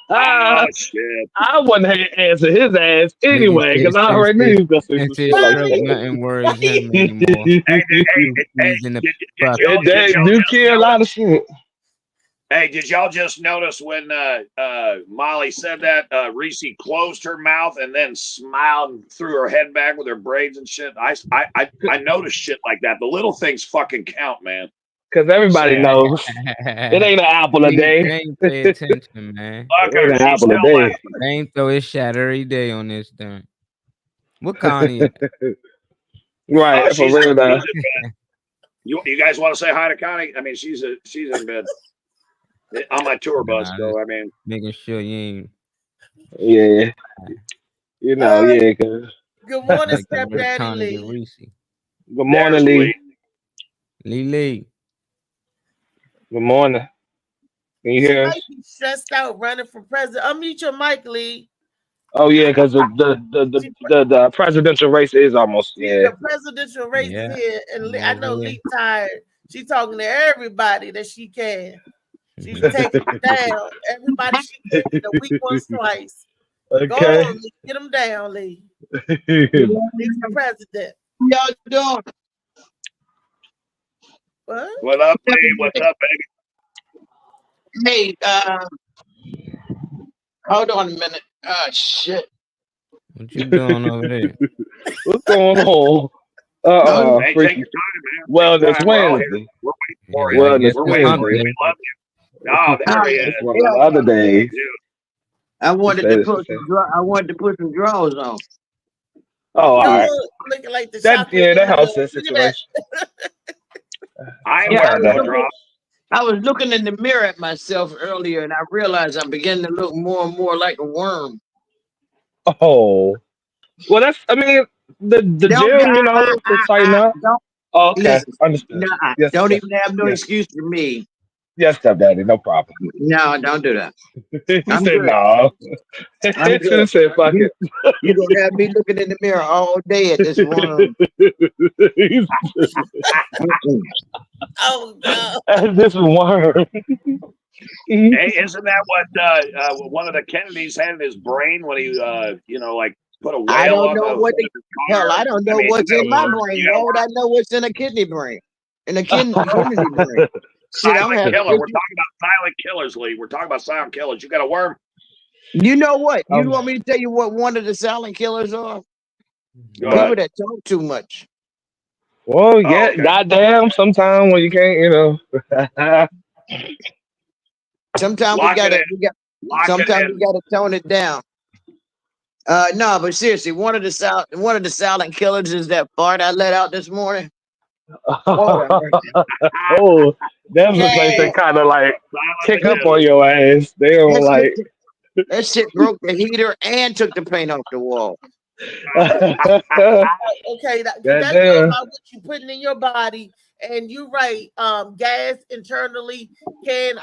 Oh, shit. I wouldn't answer his ass anyway, because I already knew he was going to say nothing worries him anymore. You care a lot of shit. Hey, did y'all just notice when Molly said that, Reese closed her mouth and then smiled and threw her head back with her braids and shit? I noticed shit like that. The little things fucking count, man. Because everybody knows it ain't an apple a day. They ain't pay attention, man. It ain't an apple a day. They ain't throw his shot every day on this thing. What Connie? Right, for real though. You guys want to say hi to Connie? I mean, she's in bed on my tour bus, so I mean, making sure you ain't. Yeah, yeah. Cause good morning, Stepdaddy Lee. Good morning, Lee. Lee. Good morning. Can you hear us? Stressed out running for president. Unmute your mic, Lee. Oh yeah, because the presidential race is almost The presidential race is here, and I know Lee tired. She's talking to everybody that she can. She's taking down everybody she can. The weak ones twice. Okay. Go on, Lee. Get them down, Lee. Lee's the president. Y'all doing? What up, Lee? What's up, baby? Hey, hold on a minute. Oh shit. What you doing over there? What's going on? Hey, take your time, man. Well, it's Wednesday. We're waiting for you. We're waiting for you. We love you. Oh, there he is. One of the other days. I wanted to put some drawers on. Oh, all right. Looking like the that helps the situation. I was looking in the mirror at myself earlier, and I realized I'm beginning to look more and more like a worm. Oh, well, that's. I mean, the gym, to tighten up. Oh, okay, understood. Yes, don't even have no excuse for me. Yes, stepdaddy, no problem. No, don't do that. He said no. He said fuck it. You're gonna have me looking in the mirror all day at this worm. Oh no. This worm. Hey, isn't that what one of the Kennedys had in his brain when he, like put a I whale don't on know the what hood the of his hell. car? I don't know mean, what's you in my gotta work. brain. You Why gotta would work. I know what's in a kidney brain? In a Kennedy brain? Shit, I'm Silent having. killer. We're talking about silent killers, Lee. We're talking about silent killers. You got a worm? You know what? You want me to tell you what one of the silent killers are? Go People ahead. that talk too much. Well, Oh, yeah, okay. goddamn. Sometimes when you can't, Sometimes Lock it in. sometimes we gotta tone it down. No, but seriously, one of the silent killers is that fart I let out this morning. Oh, that's the place they kind of like kick up Silent on your ass. They don't That like. shit, that shit broke the heater and took the paint off the wall. Okay, that goes Goddamn. by what you putting in your body, and you're right. Gas internally can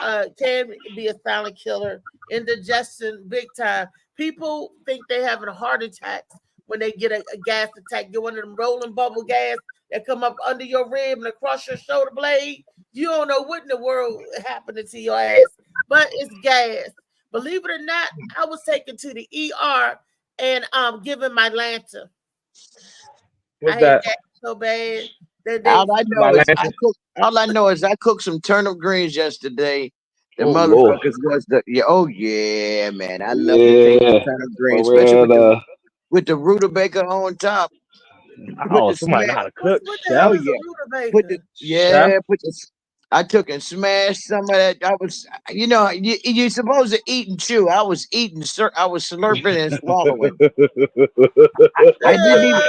be a silent killer. Indigestion, big time. People think they having a heart attack when they get a gas attack. Get one of them rolling bubble gas that come up under your rib and across your shoulder blade. You don't know what in the world happening to your ass, but it's gas. Believe it or not, I was taken to the ER and given my Lanta. What's I that? hate that so bad. That All they I know is I cooked some turnip greens yesterday. The Oh, Lord. motherfuckers was oh yeah, man. I love to take some Yeah. turnip greens, For especially real, with the rutabaga on top. Put oh, the somebody smash. know how to cook, what the chef. hell Oh is yeah. a Put the Chef. I took and smashed some of that. I was, you're supposed to eat and chew. I was eating, I was slurping and swallowing. I didn't even.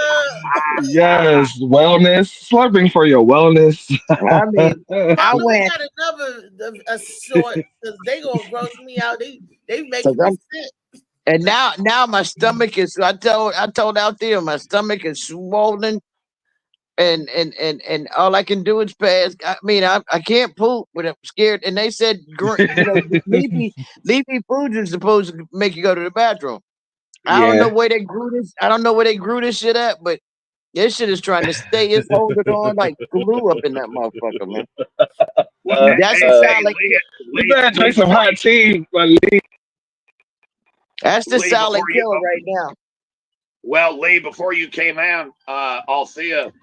Yes, wellness. Slurping for your wellness. I mean, I Mama, we went. got another a sort because they gonna gross me out. They So making me sick. and now my stomach is. I told out there my stomach is swollen, and all I can do is pass. I mean, I can't poop, but I'm scared. And they said, leafy foods are supposed to make you go to the bathroom. I don't know Yeah. where they grew this. I don't know where they grew this shit at, but this shit is trying to stay. It's holding on like glue up in that motherfucker, man. Well, That's hey, a hey, silent. You better drink some hot tea, but Lee. That's the Lee, silent before you- killer right now. Well, Lee, before you came out, Althea,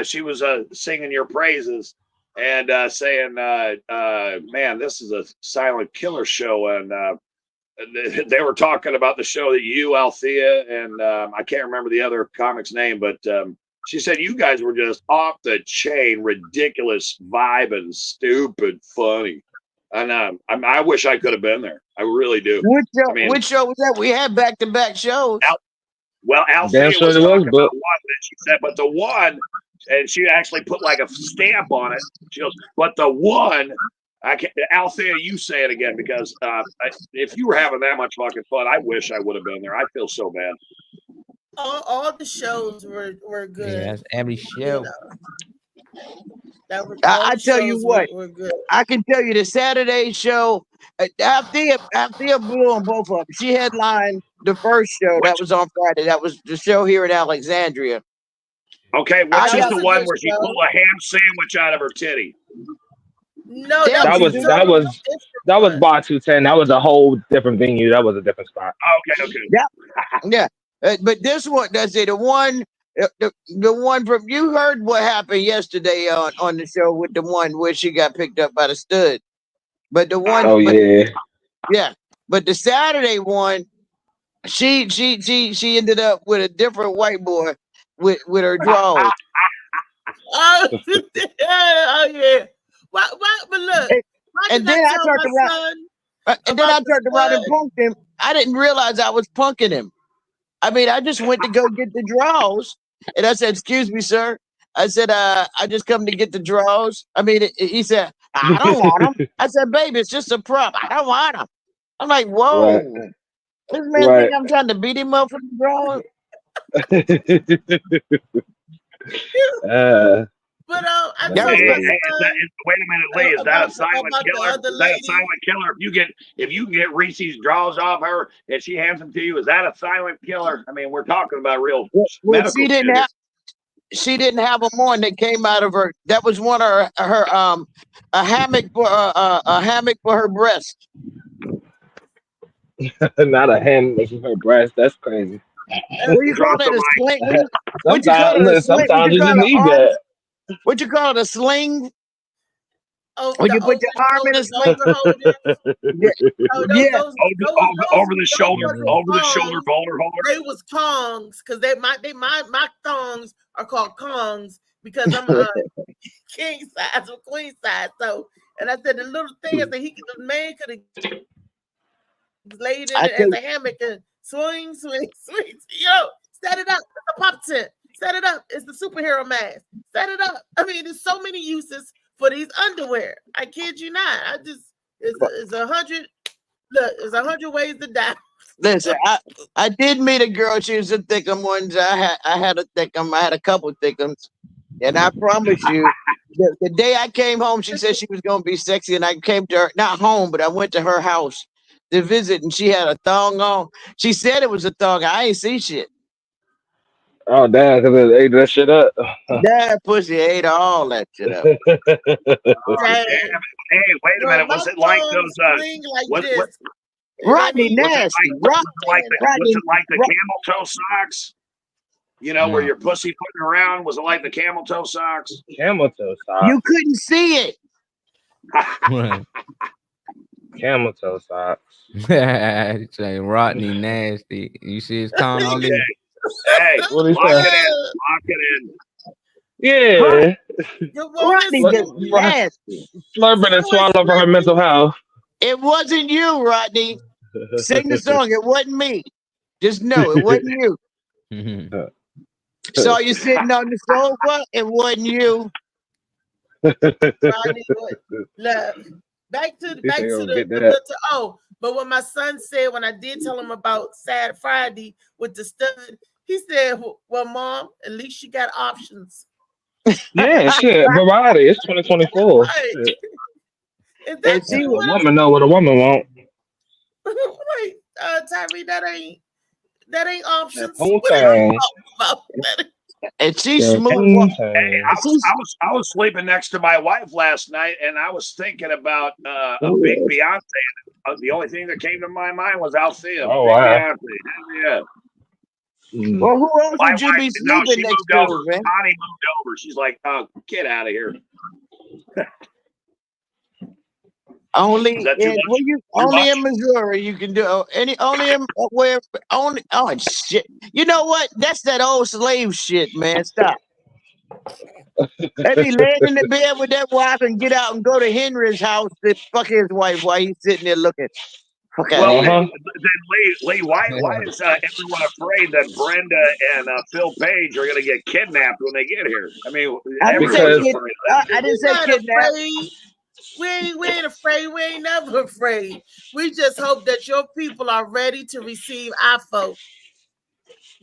she was singing your praises and saying, "Man, this is a silent killer show." And they were talking about the show that you, Althea, and I can't remember the other comic's name, but she said you guys were just off the chain, ridiculous, vibing, stupid, funny. And I wish I could have been there. I really do. Which show was that? We had back-to-back shows. Well, Althea was talking about one that she said, but the one, and she actually put like a stamp on it. She goes, but the one, I can't. Althea, you say it again because if you were having that much fucking fun, I wish I would have been there. I feel so bad. All the shows were good. Yeah, that's every show. I tell you what, were good. I can tell you the Saturday show. Althea blew on both of them. She headlined the first show that was on Friday. That was the show here in Alexandria. Okay, which is the one where she pulled a ham sandwich out of her titty? No, that was Bar 210. That was a whole different venue. That was a different spot. Okay. Yeah. But this one, that's it. The one from you heard what happened yesterday on the show with the one where she got picked up by the stud. But the one, but the Saturday one, she ended up with a different white boy with her drawers. Oh yeah. Why, but look, and then I turned around and punked him. I didn't realize I was punking him. I mean, I just went to go get the draws, and I said, "Excuse me, sir." I said, "I just come to get the draws." I mean, he said, "I don't want them." I said, "Baby, it's just a prop. I don't want them." I'm like, "Whoa, this man think I'm trying to beat him up for the draws." But wait a minute, Lee. Is that a silent killer? Is that a silent killer? If you can get Reese's draws off her and she hands them to you, is that a silent killer? I mean, we're talking about real. Well, she didn't have. she didn't have them on. They came out of her. That was one of her a hammock for her breast. Not a hand making her breast. That's crazy. What you call it? A sling? What you call it? A sling? Sometimes you just need that. What you call it? A sling? Oh, when you put your arm in a sling? Yeah. Over the shoulder boulder holder. They was kongs because my thongs are called kongs because I'm a king size or queen size. So, and I said the little thing I said the man could have laid in it as a hammock and swing. Yo, set it up. It's a pop tent. Set it up. It's the superhero mask. Set it up. I mean, there's so many uses for these underwear. I kid you not. It's 100. Look, it's 100 ways to die. Listen, I did meet a girl. She was a thickum ones. I had a thickum. I had a couple thickums, and I promise you, the day I came home, she said she was gonna be sexy, and I came to her, not home, but I went to her house to visit, and she had a thong on. She said it was a thong. I ain't see shit. Oh damn! Because it ate that shit up. That pussy ate all that shit up. Hey, wait a minute. Was it like those? Rodney nasty. Was it like the camel toe socks? You know, where your pussy putting around? Was it like the camel toe socks? Camel toe socks. You couldn't see it. Camel toe socks. Say Rodney nasty. You see his comment? Hey, what is lock that? it in. Yeah. Rodney just nasty. Slurping and swallowing for her mental health. It wasn't you, Rodney. Sing the song. It wasn't me. Just know it wasn't you. Saw you sitting on the sofa. It wasn't you. Rodney, look, back to the but what my son said when I did tell him about Sad Friday with the stud, he said, "Well, Mom, at least you got options." Yeah, shit, variety. It's 2024. Right. A woman know what a woman want. Wait, Tyree, that ain't options. And she's smooth. Hey, I was sleeping next to my wife last night, and I was thinking about a big Beyonce. The only thing that came to my mind was Althea. Oh wow! Yeah. Well, who else would you be sleeping next to, man? Connie moved over. She's like, "Oh, get out of here." Only in Missouri you can do oh shit. You know what? That's that old slave shit, man. Stop. They be laying in the bed with that wife and get out and go to Henry's house to fuck his wife while he's sitting there looking. Okay. Well, then Lee, why is everyone afraid that Brenda and Phil Page are going to get kidnapped when they get here? I mean, I didn't say kidnapped. We ain't afraid. We ain't never afraid. We just hope that your people are ready to receive our folk.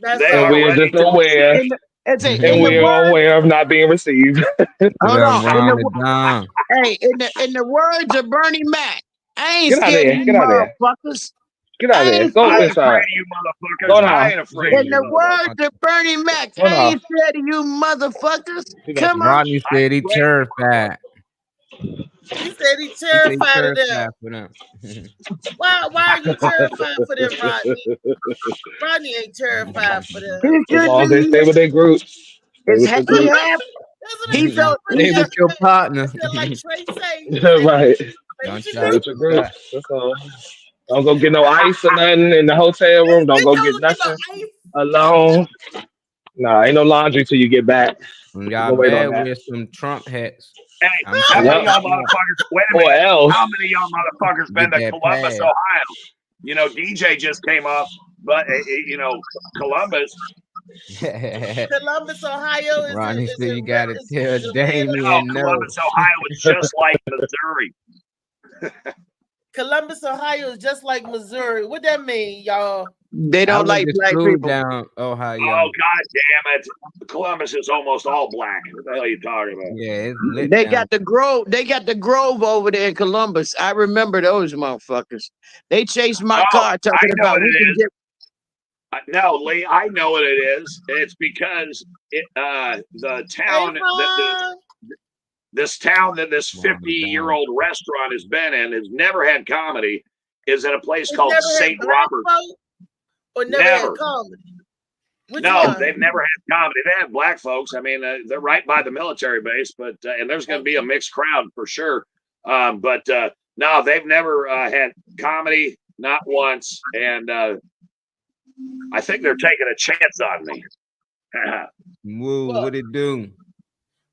That's all. We're just aware. And we are aware of not being received. Hold on. Hey, in the words of Bernie Mac, I ain't scared of you motherfuckers. Get out of there. Go inside. Go on. In the words of Bernie Mac, I ain't scared of you motherfuckers. Come on. Rodney said he terrified. He said he terrified of them. Why are you terrified for them, Rodney? Rodney ain't terrified for them. As long as they stay with their group. He's with your partner. Like Trey say. Right. That's all. Don't go get no ice or nothing in the hotel room. Don't go get nothing alone. Nah, ain't no laundry till you get back. Y'all bad with some Trump hats. Hey, how many y'all motherfuckers? Wait a minute. How many of y'all motherfuckers been to Columbus, Ohio? You know, DJ just came up, but you know, Columbus. Columbus, Ohio. Ronnie said you got to tell Damien. Columbus, Ohio is just like Missouri. Columbus, Ohio is just like Missouri. What that mean, y'all? They don't like black people. Down Ohio. Oh, god damn it. Columbus is almost all black. What the hell are you talking about? Yeah, they got the Grove. They got the Grove over there in Columbus. I remember those motherfuckers. They chased my car talking about we can get. No, Lee, I know what it is. It's because the town this town that this 50-year-old restaurant has been in has never had comedy. Is in a place called St. Robert. Or never had comedy. No, they've never had comedy. They have black folks. I mean, they're right by the military base, but and there's going to be a mixed crowd for sure. But no, they've never had comedy, not once. And I think they're taking a chance on me. Whoa, what it do?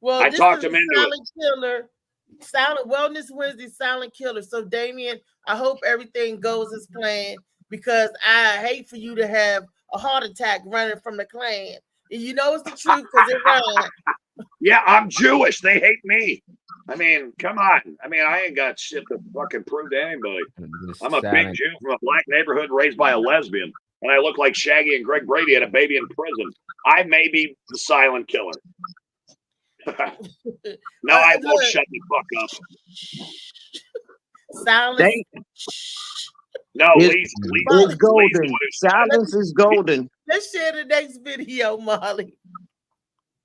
Well, I talked him into Silent Killer, Silent Wellness Wednesday, Silent Killer. So, Damien, I hope everything goes as planned, because I hate for you to have a heart attack running from the Klan. And you know it's the truth because it ran. Yeah, I'm Jewish. They hate me. I mean, come on. I mean, I ain't got shit to fucking prove to anybody. I'm a big Jew from a black neighborhood raised by a lesbian, and I look like Shaggy and Greg Brady had a baby in prison. I may be the silent killer. No, I won't shut the fuck up. Silence. No, it's golden. Silence is golden. Let's share the next video, Molly.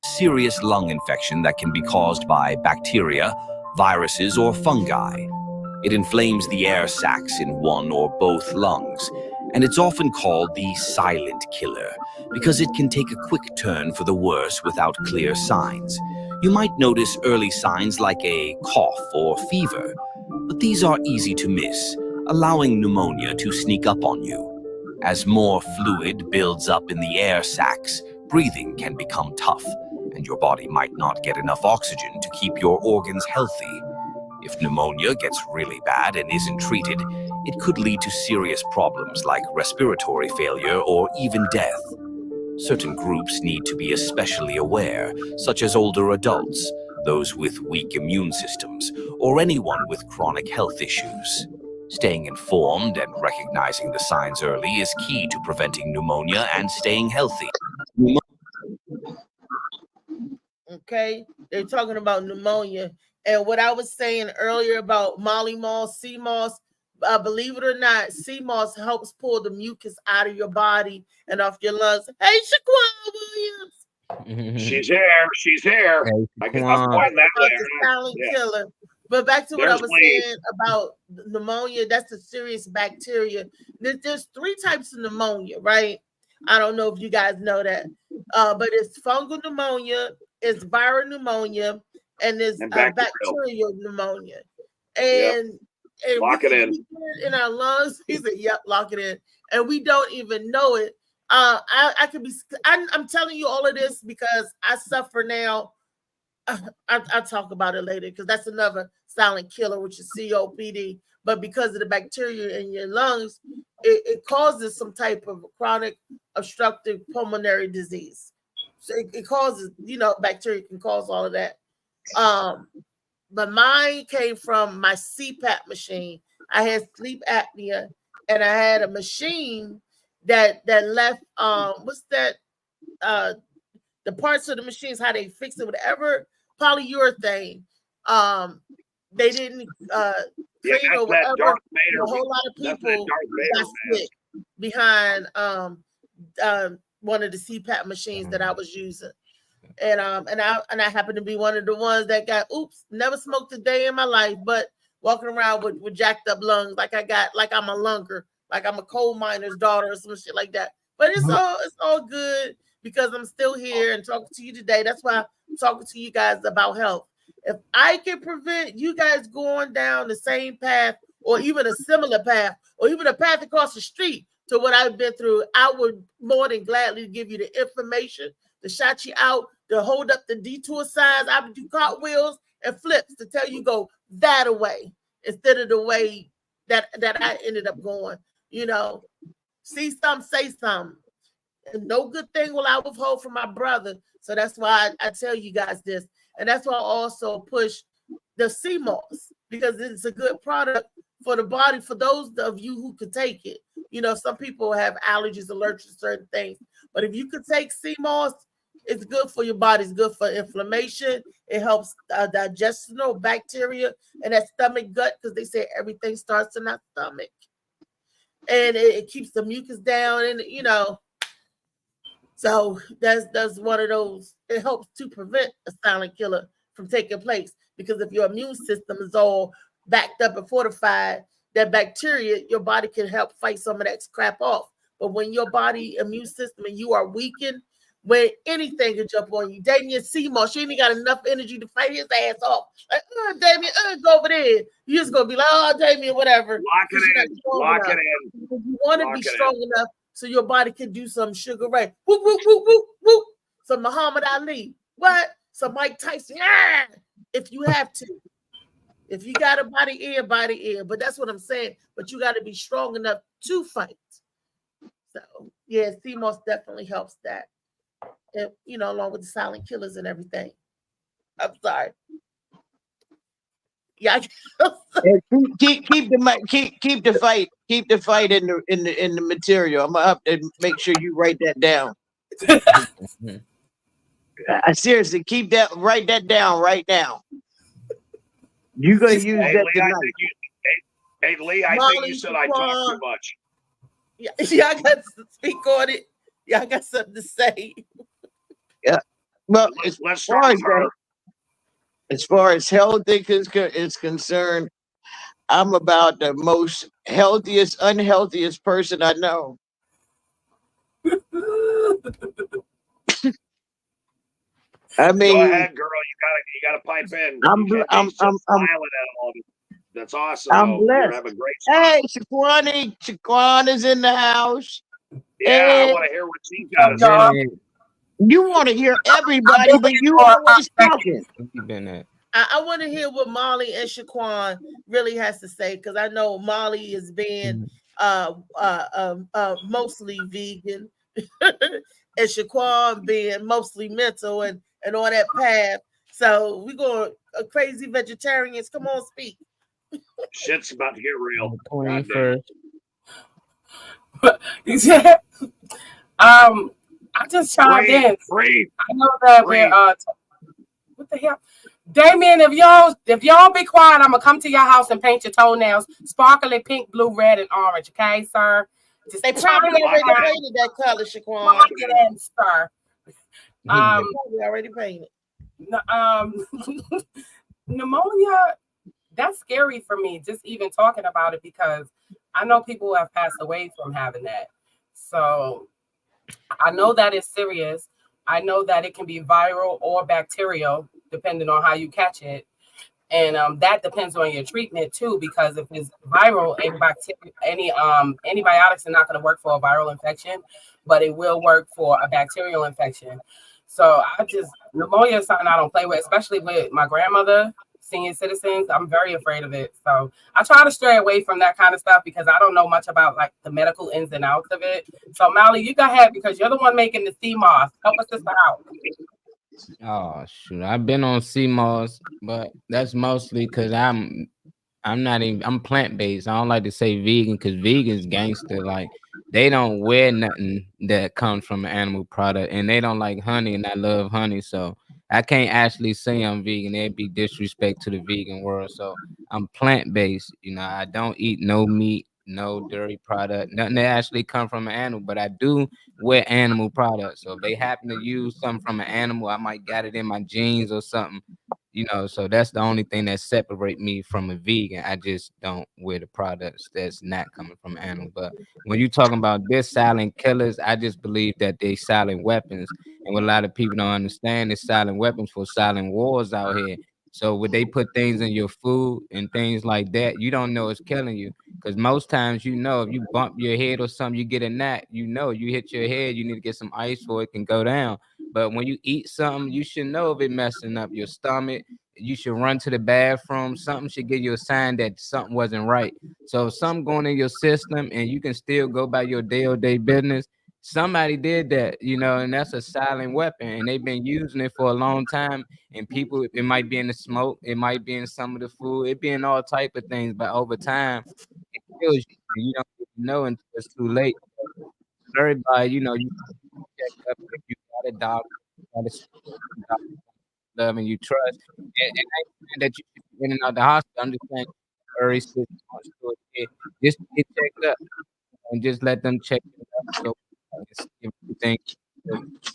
Serious lung infection that can be caused by bacteria, viruses, or fungi. It inflames the air sacs in one or both lungs, and it's often called the silent killer because it can take a quick turn for the worse without clear signs. You might notice early signs like a cough or fever, but these are easy to miss, allowing pneumonia to sneak up on you. As more fluid builds up in the air sacs, breathing can become tough, and your body might not get enough oxygen to keep your organs healthy. If pneumonia gets really bad and isn't treated, it could lead to serious problems like respiratory failure or even death. Certain groups need to be especially aware, such as older adults, those with weak immune systems, or anyone with chronic health issues. Staying informed and recognizing the signs early is key to preventing pneumonia and staying healthy. Okay, they're talking about pneumonia. And what I was saying earlier about Molly Moss, sea moss, believe it or not, sea moss helps pull the mucus out of your body and off your lungs. Hey, Shaquan Williams. She's here. She's here. Hey, I'm pointing that way. Silent killer. But back to what I was saying about pneumonia, that's a serious bacteria. There's 3 types of pneumonia, right? I don't know if you guys know that. But it's fungal pneumonia, it's viral pneumonia, and there's bacterial pneummonia. And lock it in our lungs. He said, "Yep, lock it in," and we don't even know it. I could be. I'm telling you all of this because I suffer now. I'll talk about it later because that's another silent killer, which is COPD. But because of the bacteria in your lungs, it causes some type of chronic obstructive pulmonary disease. So it causes, bacteria can cause all of that. But mine came from my CPAP machine. I had sleep apnea, and I had a machine that left what's that? The parts of the machines, how they fix it, whatever polyurethane. They didn't clean or whatever. A whole lot of people got sick behind one of the CPAP machines that I was using. And I happen to be one of the ones that got never smoked a day in my life, but walking around with jacked up lungs, like I'm a lunger, like I'm a coal miner's daughter or some shit like that. But it's all good because I'm still here and talking to you today. That's why I'm talking to you guys about health. If I can prevent you guys going down the same path or even a similar path or even a path across the street to what I've been through, I would more than gladly give you the information to shout you out, to hold up the detour signs. I would do cartwheels and flips to tell you go that way instead of the way that I ended up going. See something, say something. And no good thing will I withhold from my brother. So that's why I tell you guys this. And that's why I also push the sea moss because it's a good product for the body for those of you who could take it. Some people have allergies, allergic to certain things. But if you could take sea moss, it's good for your body. It's good for inflammation. It helps digestional bacteria and that stomach gut because they say everything starts in our stomach. And it keeps the mucus down. And, So that's one of those. It helps to prevent a silent killer from taking place, because if your immune system is all backed up and fortified, that bacteria, your body can help fight some of that crap off. But when your body immune system and you are weakened, when anything can jump on you, Damien Seymour, she ain't got enough energy to fight his ass off. Like, Damien, go over there. You're just gonna be like, oh, Damien, whatever. Lock it in. Lock it in. You want to be strong enough so your body can do some Sugar Ray. Whoop, whoop, whoop, whoop, whoop. Some Muhammad Ali. What? Some Mike Tyson. Ah! If you have to. If you got a body ear, body ear. But that's what I'm saying. But you got to be strong enough to fight. So, yeah, CMOS definitely helps that. And, you know, along with the silent killers and everything. I'm sorry. Yeah, keep the fight in the material. I'm gonna have to make sure you write that down. I seriously write that down right now. You're gonna use that tonight. Hey Lee, I think you said I talk too much. Yeah, y'all got to speak on it. Y'all got something to say. Yeah. Well, let's start with her. As far as health is concerned, I'm about the most unhealthiest person I know. I mean, go ahead, girl. You gotta pipe in. I'm That's awesome. I'm blessed. Have a great hey, Shaquan is in the house. Yeah, I want to hear what she's got to say. You want to hear everybody, but you always talking. I want to hear what Molly and Shaquan really has to say, because I know Molly is being mostly vegan and Shaquan being mostly mental and on that path. So we going crazy vegetarians. Come on, speak. Shit's about to get real. 21st. I just chimed in. Breathe. I know that we're what the hell? Damien, if y'all be quiet, I'm gonna come to your house and paint your toenails sparkly pink, blue, red, and orange. Okay, sir? Just they probably already painted that color, Shaquan. Sir. Probably already painted. Pneumonia, that's scary for me, just even talking about it, because I know people who have passed away from having that. So I know that it's serious. I know that it can be viral or bacterial, depending on how you catch it. And that depends on your treatment too, because if it's viral, antibiotics are not going to work for a viral infection, but it will work for a bacterial infection. So pneumonia is something I don't play with, especially with my grandmother, senior citizens. I'm very afraid of it. So I try to stray away from that kind of stuff because I don't know much about like the medical ins and outs of it. So Molly, you go ahead because you're the one making the CMOS. Help us sister out. Oh shoot, I've been on CMOS, but that's mostly because I'm plant-based. I don't like to say vegan because vegan's gangster. Like they don't wear nothing that comes from an animal product, and they don't like honey, and I love honey, so I can't actually say I'm vegan. It'd be disrespect to the vegan world. So I'm plant-based. You know, I don't eat no meat, no dairy product, nothing that actually come from an animal, but I do wear animal products. So if they happen to use something from an animal, I might got it in my genes or something. You know, so that's the only thing that separate me from a vegan. I just don't wear the products that's not coming from an animal. But when you're talking about this silent killers, I just believe that they silent weapons. And what a lot of people don't understand is silent weapons for silent wars out here. So would they put things in your food and things like that, you don't know it's killing you. Because most times, you know, if you bump your head or something, you get a gnat, you know, you hit your head, you need to get some ice so it can go down. But when you eat something, you should know if it's messing up your stomach. You should run to the bathroom. Something should give you a sign that something wasn't right. So if something going in your system and you can still go by your day-to-day business, somebody did that, you know, and that's a silent weapon. And they've been using it for a long time. And people, it might be in the smoke. It might be in some of the food. It be in all type of things. But over time, it kills you. And you don't know until it's too late. Everybody, you know, you check up if you got a doctor, love and you trust, and I ain't saying that you should be in and out the hospital. I'm just saying, just get checked up and just let them check it up. So if you think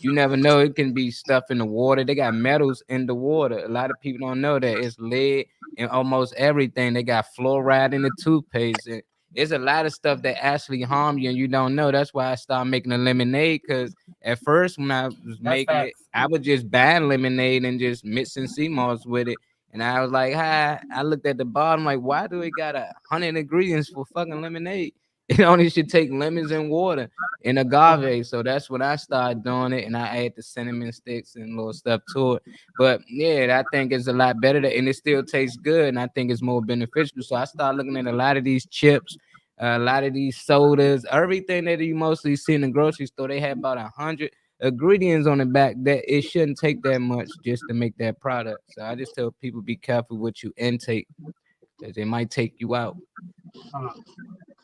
You never know. It can be stuff in the water. They got metals in the water. A lot of people don't know that it's lead in almost everything. They got fluoride in the toothpaste. And there's a lot of stuff that actually harm you and you don't know. That's why I started making a lemonade, because at first when I was making it, I was just buying lemonade and just mixing sea moss with it. And I was like, hi. I looked at the bottom like, why do it got 100 ingredients for fucking lemonade? It only should take lemons and water and agave. So that's when I started doing it, and I add the cinnamon sticks and little stuff to it. But yeah, I think it's a lot better, and it still tastes good, and I think it's more beneficial. So I started looking at a lot of these chips, a lot of these sodas, everything that you mostly see in the grocery store. They have about 100 ingredients on the back that it shouldn't take that much just to make that product. So I just tell people, be careful what you intake, because they might take you out.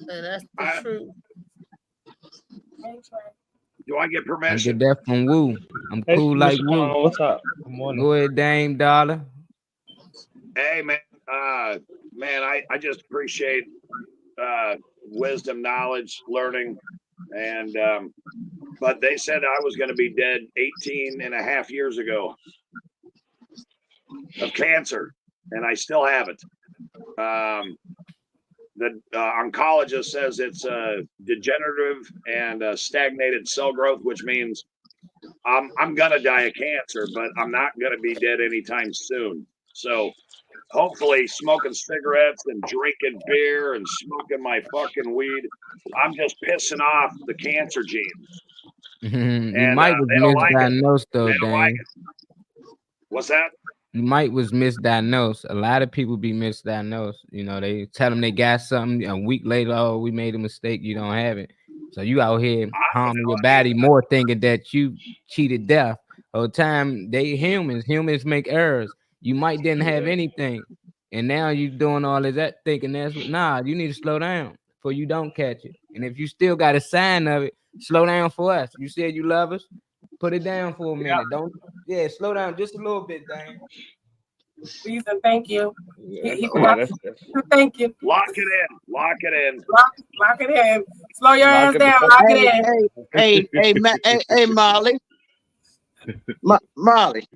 And that's the truth. Do I get permission? I get that from Woo. I'm cool like Woo. What's up? Good morning. Go ahead, Dame Dollar. Hey, man. I just appreciate wisdom, knowledge, learning. And but they said I was going to be dead 18 and a half years ago of cancer, and I still haven't. The oncologist says it's degenerative and stagnated cell growth, which means I'm gonna die of cancer, but I'm not gonna be dead anytime soon. So hopefully, smoking cigarettes and drinking beer and smoking my fucking weed, I'm just pissing off the cancer genes. You might was misdiagnosed though, Dame. What's that? You might was misdiagnosed. A lot of people be misdiagnosed. You know, they tell them they got something, a week later, oh, we made a mistake, you don't have it. So you out here harming your body more, thinking that you cheated death. Whole time they humans make errors. You might didn't have anything, and now you doing all of that thinking that's you need to slow down before you don't catch it. And if you still got a sign of it, slow down for us. You said you love us. Put it down for a minute. Slow down just a little bit, Dang. Please and thank you. Thank you. Lock it in. Lock it in. Lock it in. Slow your ass down. Lock it in. Hey, Molly. Molly.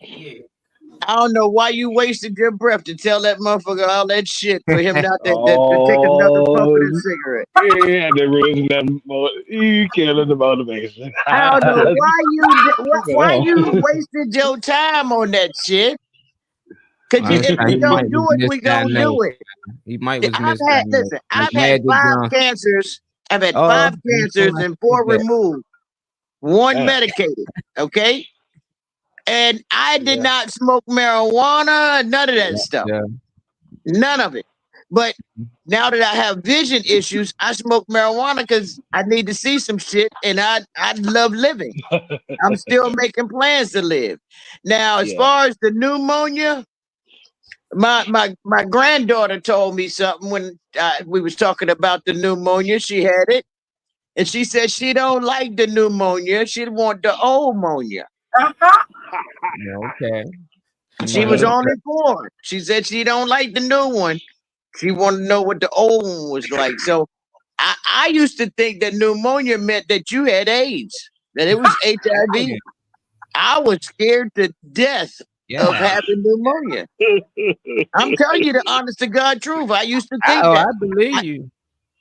Yeah. I don't know why you wasted your breath to tell that motherfucker all that shit for him not to take another puff of his cigarette. Yeah, the reason you killing the motivation. I don't know why you wasted your time on that shit. Because if we don't do it, we gonna do it. He might was I've had 5 cancers. I've had 5 cancers and 4 removed. 1 medicated. Okay. And I did not smoke marijuana, none of that stuff. Yeah. None of it. But now that I have vision issues, I smoke marijuana because I need to see some shit, and I love living. I'm still making plans to live. Now, as far as the pneumonia, my granddaughter told me something when we was talking about the pneumonia. She had it, and she said she don't like the pneumonia. She want the old pneumonia. Okay. She was only 4. She said she don't like the new one. She wanted to know what the old one was like. So I used to think that pneumonia meant that you had AIDS, that it was HIV. I was scared to death of having pneumonia. I'm telling you the honest to God truth. I used to think that. I believe you.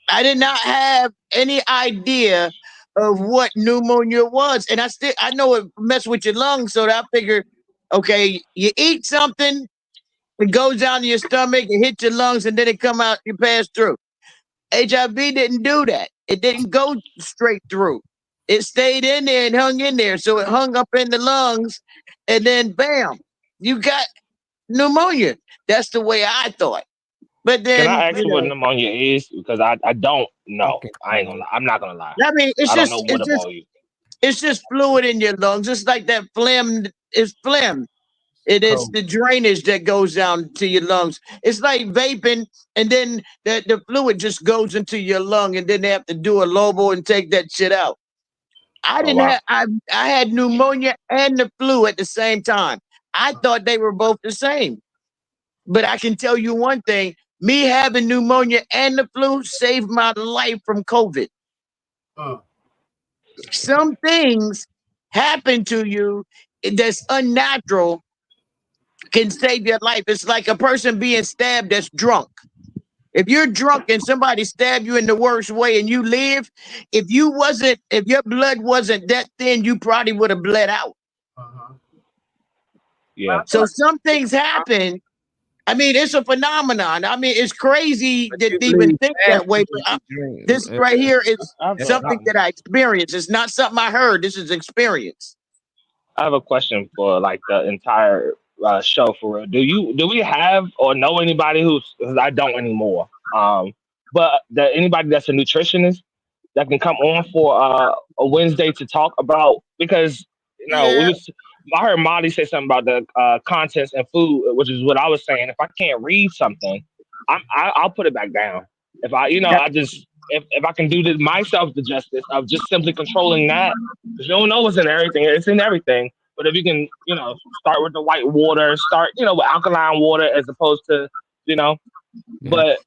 I did not have any idea of what pneumonia was, and I know it messed with your lungs, so I figured, okay, you eat something, it goes down to your stomach, it hits your lungs, and then it come out, you pass through. HIV didn't do that. It didn't go straight through. It stayed in there and hung in there, so it hung up in the lungs, and then bam, you got pneumonia. That's the way I thought. But then, can I ask you what pneumonia is? Because I don't know. Okay. I ain't gonna lie. I'm not gonna lie. I mean, it's just fluid in your lungs. It's like that phlegm. It's phlegm. It is the drainage that goes down to your lungs. It's like vaping, and then the fluid just goes into your lung, and then they have to do a lobo and take that shit out. I didn't have. I had pneumonia and the flu at the same time. I thought they were both the same. But I can tell you one thing. Me having pneumonia and the flu saved my life from COVID. some things happen to you that's unnatural can save your life. It's like a person being stabbed that's drunk. If you're drunk and somebody stabbed you in the worst way and you live, if your blood wasn't that thin, you probably would have bled out. Yeah. So some things happen. I mean, it's a phenomenon. I mean, it's crazy to even think that way. But this right here is something that I experienced. It's not something I heard. This is experience. I have a question for like the entire show for real. Do we have or know anybody who's, because I don't anymore, but anybody that's a nutritionist that can come on for a Wednesday to talk about, because I heard Molly say something about the contents and food, which is what I was saying. If I can't read something, I'll put it back down. If I if I can do this myself the justice of just simply controlling that, because you don't know what's in everything. It's in everything. But if you can, start with the white water, start, with alkaline water as opposed to, but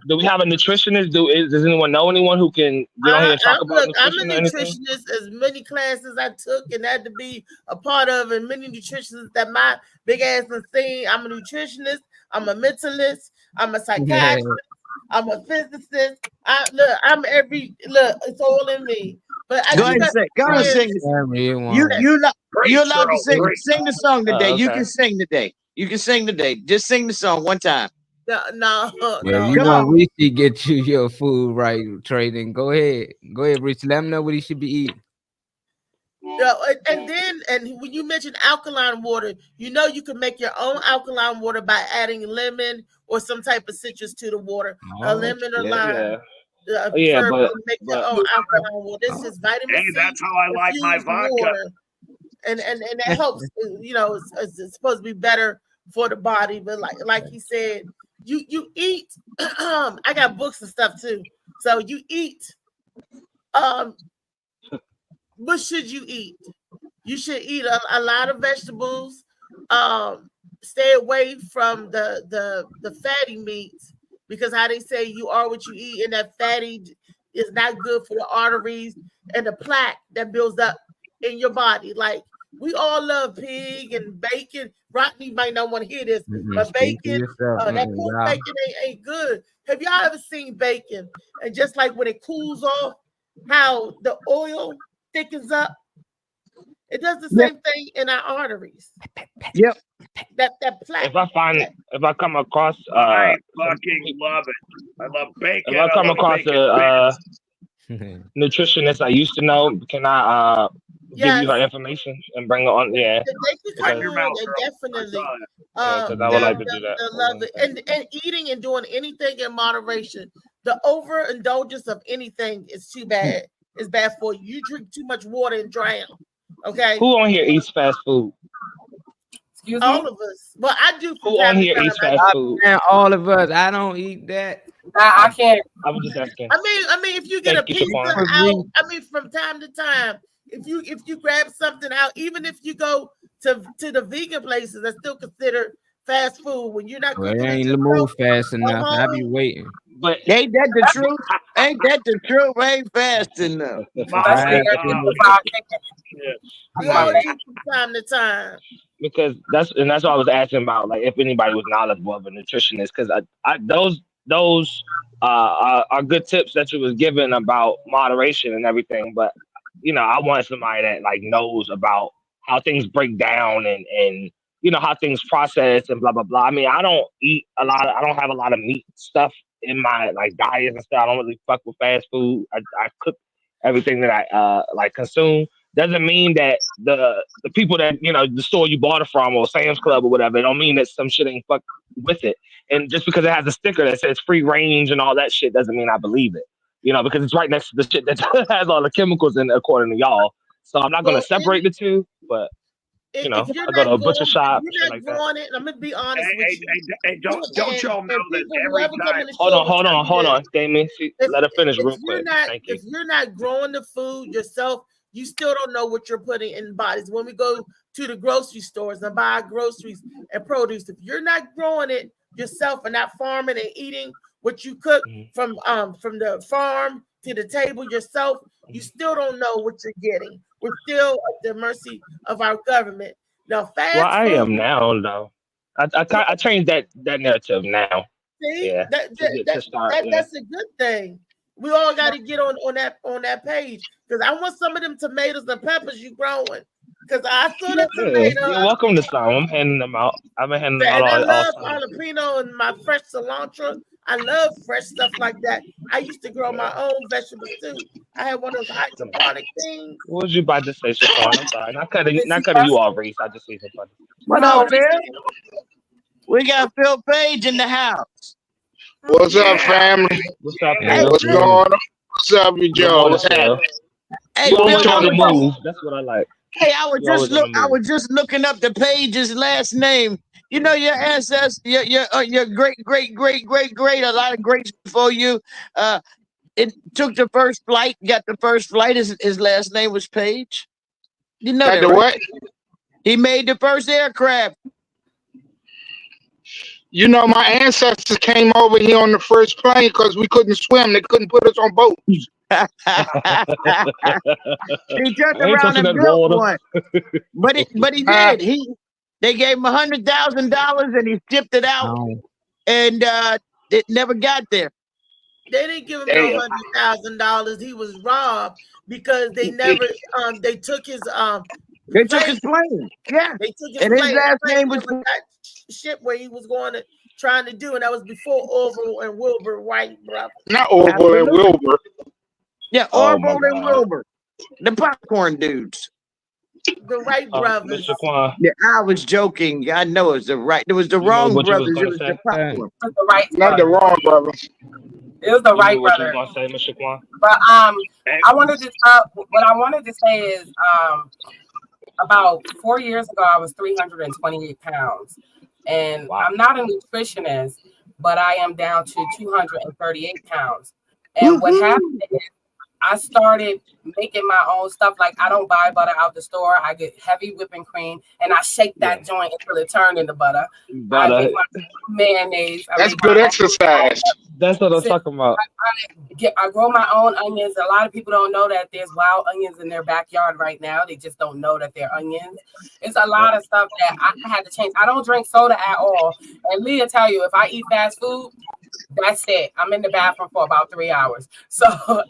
do we have a nutritionist? Does anyone know anyone who can get on here and talk about nutrition? I'm a nutritionist, as many classes I took and had to be a part of, and many nutritionists that my big ass has seen. I'm a nutritionist. I'm a mentalist. I'm a psychiatrist. I'm a physicist. It's all in me. But go ahead and sing. You're allowed to sing. Sing the song today. Okay. You can sing today. Just sing the song one time. No. You want Reese to get you your food right, Trey? Then go ahead, Reese. Let him know what he should be eating. And when you mention alkaline water, you can make your own alkaline water by adding lemon or some type of citrus to the water, a lemon or lime. But make your own alkaline water. This is vitamin C. That's how I like my vodka. Water. And that helps. It's supposed to be better for the body, but like he said, you eat. I got books and stuff too. So you eat. What should you eat? You should eat a lot of vegetables. Stay away from the fatty meats, because how they say you are what you eat, and that fatty is not good for the arteries and the plaque that builds up in your body. Like, we all love pig and bacon. Rodney might not want to hear this, but bacon, that pork bacon ain't good. Have y'all ever seen bacon? And just like when it cools off, how the oil thickens up, it does the same thing in our arteries. Yep. That plaque. If I come across, I fucking love it. I love bacon. If I come across a nutritionist I used to know, can I give you her information and bring her on? Yeah. Definitely. I would like to do that. I love it. And eating and doing anything in moderation. The overindulgence of anything is too bad. It's bad for you. You drink too much water and drown. Okay. Who on here eats fast food? Excuse me? All of us. Well, I do. Who on here eats fast food? All of us. I don't eat that. I can't. I was just asking. I mean, if you get a pizza out, from time to time, if you grab something out, even if you go to the vegan places, that's still considered fast food when you're not. Well, it ain't move fast enough. I be waiting. But ain't that the truth? Ain't that the truth? Ain't fast enough. We all eat from time to time. Because that's what I was asking about, like if anybody was knowledgeable of a nutritionist, because those are good tips that you was given about moderation and everything. But I want somebody that like knows about how things break down and how things process and blah blah blah. I mean, I don't have a lot of meat stuff in my like diet and stuff. I don't really fuck with fast food. I cook everything that I consume. Doesn't mean that the people that the store you bought it from or Sam's Club or whatever, it don't mean that some shit ain't fuck with it. And just because it has a sticker that says free range and all that shit doesn't mean I believe it. Because it's right next to the shit that has all the chemicals in it, according to y'all. So I'm not gonna separate the two, but I go to a butcher shop. You're not growing it. I'm gonna be honest with you. Hey, don't y'all know that every time? Hold on, Damien. Let her finish real quick. If you're not growing the food yourself, you still don't know what you're putting in bodies. When we go to the grocery stores and buy groceries and produce, if you're not growing it yourself and not farming and eating what you cook from the farm to the table yourself, you still don't know what you're getting. We're still at the mercy of our government. Now, fast Well, I food. am now though. I changed that narrative now. See, Yeah, to start. Yeah. that's a good thing. We all got to get on that page because I want some of them tomatoes and peppers you growing. Because I saw the Yeah, tomato. you're welcome to some. I'm handing them out. I've been handing them out And I all love summer. jalapeno and my fresh cilantro. I love fresh stuff like that. I used to grow my own vegetables too. I had one of those hydroponic things. What was you about to say, Shaquan? I'm sorry. Not cutting you off, Reese. I just see some funny. What up, Phil? We got Phil Page in the house. What's up, family? What's up, Hey, Phil? what's going on? What's up, you Joe? What's happening? Hey, You always Phil, on the move. That's what I like. Hey, I was You always on the I move. was just looking up the Page's last name. You know your ancestors, your great, a lot of greats before you. It took the first flight, got the first flight. His last name was Page. You know Got that, the right? what? He made the first aircraft. You know, my ancestors came over here on the first plane because we couldn't swim. They couldn't put us on boats. He turned I ain't around touching and that built water. one. But he did. They gave him $100,000 and he shipped it out, and it never got there. They didn't give him no $100,000. He was robbed because they never they took his They took his plane. Yeah. They took his And his plane. last The plane name was never got ship where he was trying to do, and that was before Orville and Wilbur White brothers. Not Orville and Wilbur. Yeah, Oh, my Orville and God. Wilbur, the popcorn dudes. The Wright brothers. Mr. Quan. Yeah, I was joking. I know it's the right. It was the You know wrong what you was brothers. It gonna was say? the popcorn. It was the Wright Not the brothers. wrong brother. It was the You Wright knew what you brothers. was gonna say, Mr. Quan. But I wanted to what I wanted to say is about 4 years ago I was 328 pounds, and I'm not a nutritionist, but I am down to 238 pounds. And what happened is I started making my own stuff. Like I don't buy butter out the store. I get heavy whipping cream and I shake that joint until it turned into butter. I make my mayonnaise. That's good exercise. That's what I'm talking about. I grow my own onions. A lot of people don't know that there's wild onions in their backyard right now. They just don't know that they're onions. It's a lot of stuff that I had to change. I don't drink soda at all. And Leah tell you, if I eat fast food, that's it. I'm in the bathroom for about 3 hours. So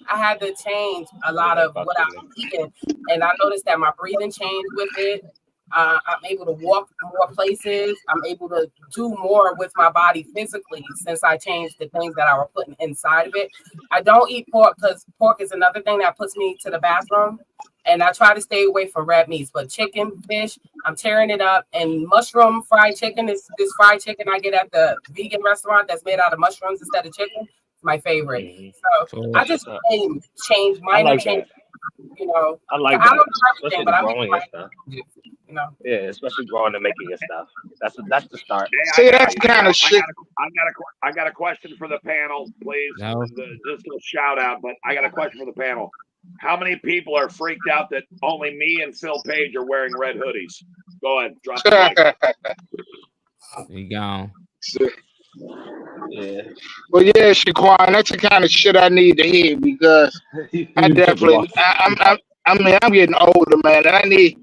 I had to change a lot of what I was eating. And I noticed that my breathing changed with it. I'm able to walk more places. I'm able to do more with my body physically since I changed the things that I were putting inside of it. I don't eat pork because pork is another thing that puts me to the bathroom. And I try to stay away from red meats, but chicken, fish, I'm tearing it up. And mushroom fried chicken is this fried chicken I get at the vegan restaurant that's made out of mushrooms instead of chicken. It's my favorite. So I just change mine. I like change, that. you know, I like I don't know that. everything, Especially but I growing make your stuff. you know. Yeah, especially growing and making your stuff. That's the start. See, that's kind of shit. I got a question for the panel, please. No. Just a shout out, but I got a question for the panel. How many people are freaked out that only me and Phil Page are wearing red hoodies? Go ahead, drop the mic. You gone. Yeah. Well, yeah, Shaquan, that's the kind of shit I need to hear because I definitely, I mean, I'm getting older, man, and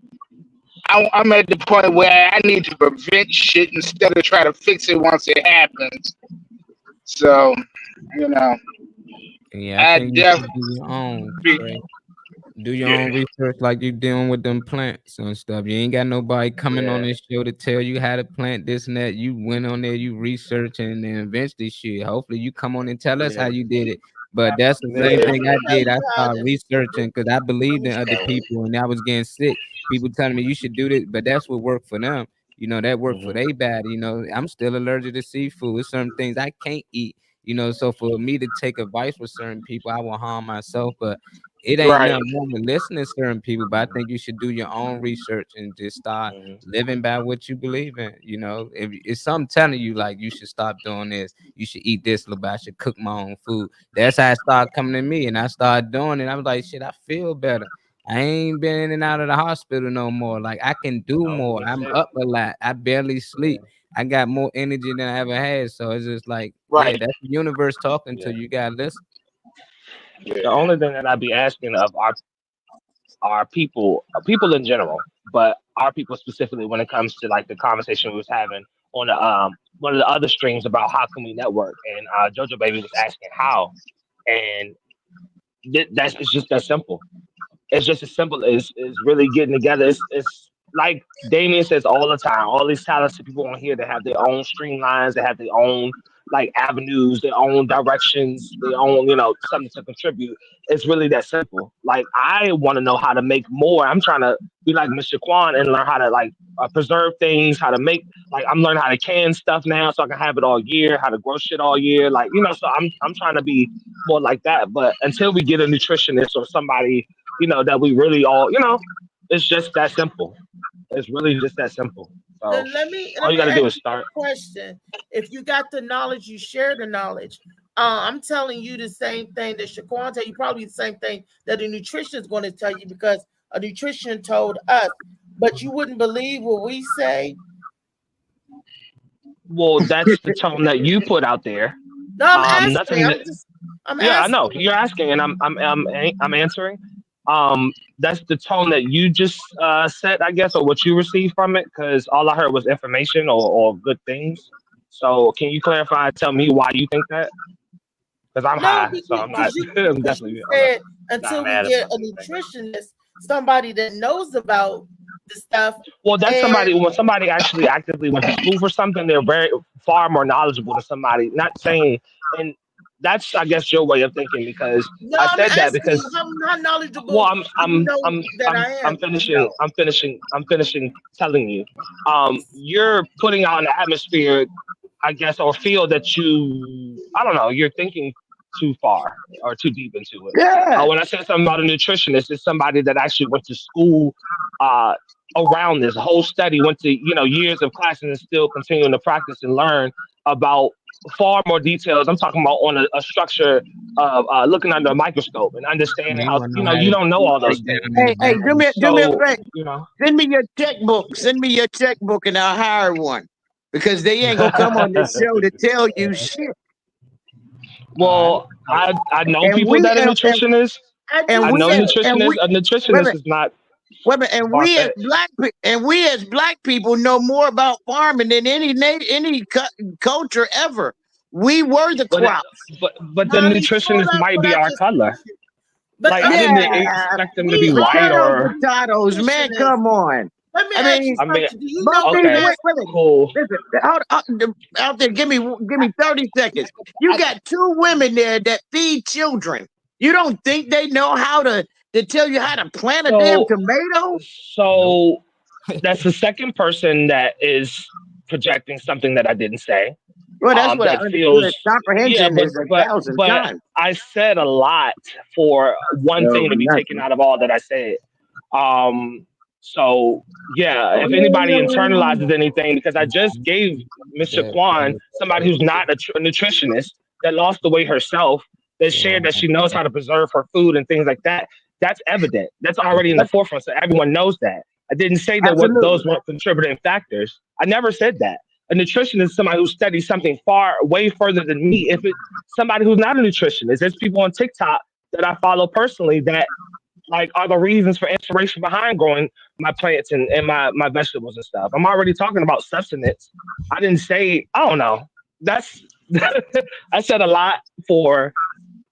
I'm at the point where I need to prevent shit instead of try to fix it once it happens. So, you know, Yeah, I think you should do your own. Trey. Do your own research like you doing with them plants and stuff. You ain't got nobody coming on this show to tell you how to plant this and that. You went on there, you research, and then eventually shit. Hopefully you come on and tell us how you did it. But that's the same thing I did. I started researching because I believed in other people and I was getting sick. People telling me you should do this, but that's what worked for them. You know, that worked for their body. You know, I'm still allergic to seafood. There's certain things I can't eat. You know, so for me to take advice with certain people, I will harm myself. But it ain't nothing wrong with listening to certain people. But I think you should do your own research and just start living by what you believe in. You know, if something telling you like you should stop doing this, you should eat this little bit, I should cook my own food. That's how it started coming to me, and I started doing it. I was like, shit, I feel better. I ain't been in and out of the hospital no more. Like I can do more. I'm up a lot. I barely sleep. I got more energy than I ever had. So it's just like, yeah, that's the universe talking to you. You gotta listen. The only thing that I'd be asking of our people in general, but our people specifically when it comes to like the conversation we was having on the one of the other streams about how can we network, and JoJo Baby was asking how, and that's it's just that simple. It's just as simple as really getting together. It's like Damien says all the time. All these talented people on here that have their own streamlines, they have their own like avenues, their own directions, their own something to contribute. It's really that simple. Like I want to know how to make more. I'm trying to be like Mr. Quan and learn how to like preserve things, how to make like I'm learning how to can stuff now so I can have it all year, how to grow shit all year. Like so I'm trying to be more like that. But until we get a nutritionist or somebody that we really all it's just that simple. It's really just that simple. So Then let me all you got to ask do is you start. a question. If you got the knowledge, you share the knowledge. I'm telling you the same thing that Shaquan tell you, probably the same thing that a nutrition is going to tell you because a nutrition told us. But you wouldn't believe what we say. Well, that's the tone that you put out there. No, I'm asking. Nothing. I'm Yeah, I asking. know you're asking, and I'm answering. That's the tone that you just said, I guess, or what you received from it, because all I heard was information or good things. So can you clarify? Tell me why you think that? Because I'm high, so I'm not. I'm definitely. Said, until we get a nutritionist, somebody that knows about the stuff. Well, that's somebody. When somebody actually actively went to school for something, they're very far more knowledgeable than somebody. Not saying, and that's I guess your way of thinking because No, I said that because I'm not knowledgeable. well, I'm finishing telling you. You're putting out an atmosphere, I guess, or feel that I don't know, you're thinking too far or too deep into it. Yeah. When I say something about a nutritionist, it's somebody that actually went to school around this whole study, went to years of classes and still continuing to practice and learn about far more details. I'm talking about on a structure of looking under a microscope and understanding how you don't know all those things. Hey, do me a favor. You Send me your checkbook. Send me your checkbook, and I'll hire one because they ain't gonna come on this show to tell you shit. Well, I know people that are nutritionists. And I know nutritionists. A nutritionist is not. And we as black people know more about farming than any culture ever. We were the crops. But the nutritionist might be our color. Like I didn't expect them to be white or potatoes. Man, come on. Let me ask you something. Do you know okay, cool. Listen, out there, give me 30 seconds. You got two women there that feed children. You don't think they know how to tell you how to plant a damn tomato? So that's the second person that is projecting something that I didn't say. Well, that's what I understood. Comprehension is 1,000 times. I said a lot for one thing to be taken out of all that I said. So yeah, if anybody internalizes anything, because I just gave Mr. Quan, somebody who's not a nutritionist, that lost the weight herself, that shared that she knows how to preserve her food and things like that. That's evident. That's already in the forefront, so everyone knows that. I didn't say that those weren't contributing factors. I never said that. A nutritionist is somebody who studies something way further than me. If it's somebody who's not a nutritionist, there's people on TikTok that I follow personally that like are the reasons for inspiration behind growing my plants and my vegetables and stuff. I'm already talking about sustenance. I didn't say, I don't know. That's I said a lot for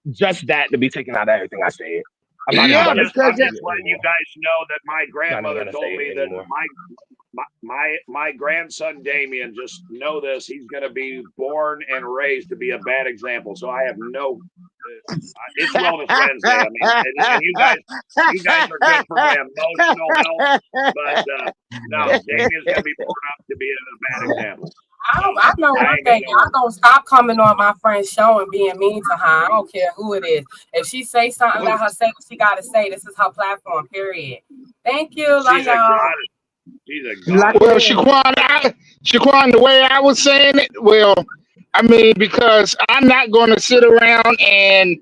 just that to be taken out of everything I said. I'm just letting you guys know that my grandmother told me that my grandson Damien, just know this, he's going to be born and raised to be a bad example. So I have no. It's Wellness Wednesday. I mean, and you guys are good for my emotional health, but no, Damien's going to be born up to be a bad example. I know one thing. Y'all gonna stop coming on my friend's show and being mean to her. I don't care who it is. If she say something, let her say what she gotta say. This is her platform. Period. Thank you. Love y'all. Well, Shaquan, the way I was saying it, I mean, because I'm not going to sit around and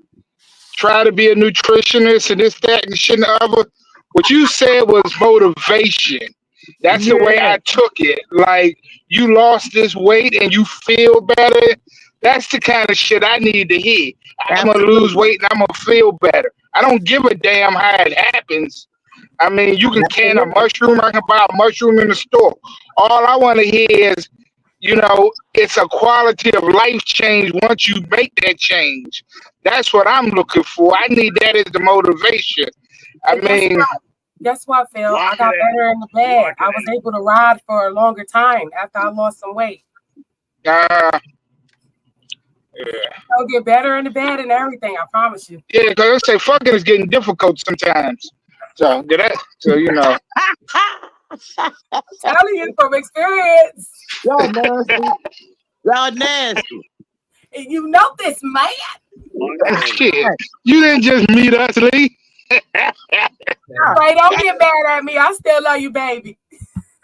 try to be a nutritionist and this, that, and shit and the other. What you said was motivation. That's the way I took it. Like, you lost this weight and you feel better. That's the kind of shit I need to hear. I'm gonna lose weight and I'm gonna feel better. I don't give a damn how it happens. I mean, you can can a mushroom. I can buy a mushroom in the store. All I want to hear is, it's a quality of life change once you make that change. That's what I'm looking for. I need that as the motivation. I mean, guess what, Phil? I got better in the bed. I was able to ride for a longer time after I lost some weight. Yeah. I'll get better in the bed and everything. I promise you. Yeah, because I say fucking is getting difficult sometimes. So I'm telling you from experience. Y'all nasty. Y'all nasty. You know this, man. Shit. You didn't just meet us, Lee. Right, don't get mad at me. I still love you, baby.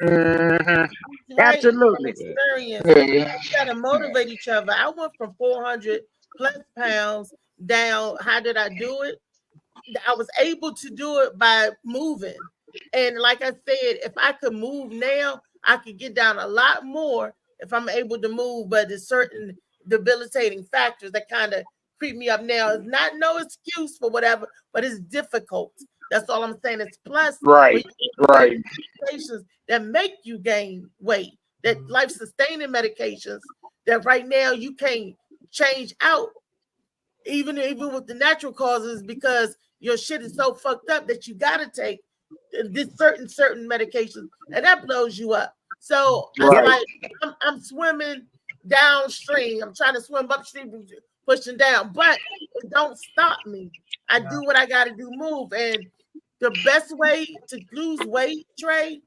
Mm-hmm. Absolutely. Experience. You gotta motivate each other. I went from 400 plus pounds down. How did I do it? I was able to do it by moving. And like I said, if I could move now, I could get down a lot more if I'm able to move. But there's certain debilitating factors that kind of creep me up now. It's not no excuse for whatever, but it's difficult. That's all I'm saying. It's plus right. Medications that make you gain weight, that life-sustaining medications that right now you can't change out, even with the natural causes, because your shit is so fucked up that you gotta take this certain medications, and that blows you up. So I'm swimming downstream. I'm trying to swim upstream, pushing down, but it don't stop me. I do what I got to do, move. And the best way to lose weight, Trey,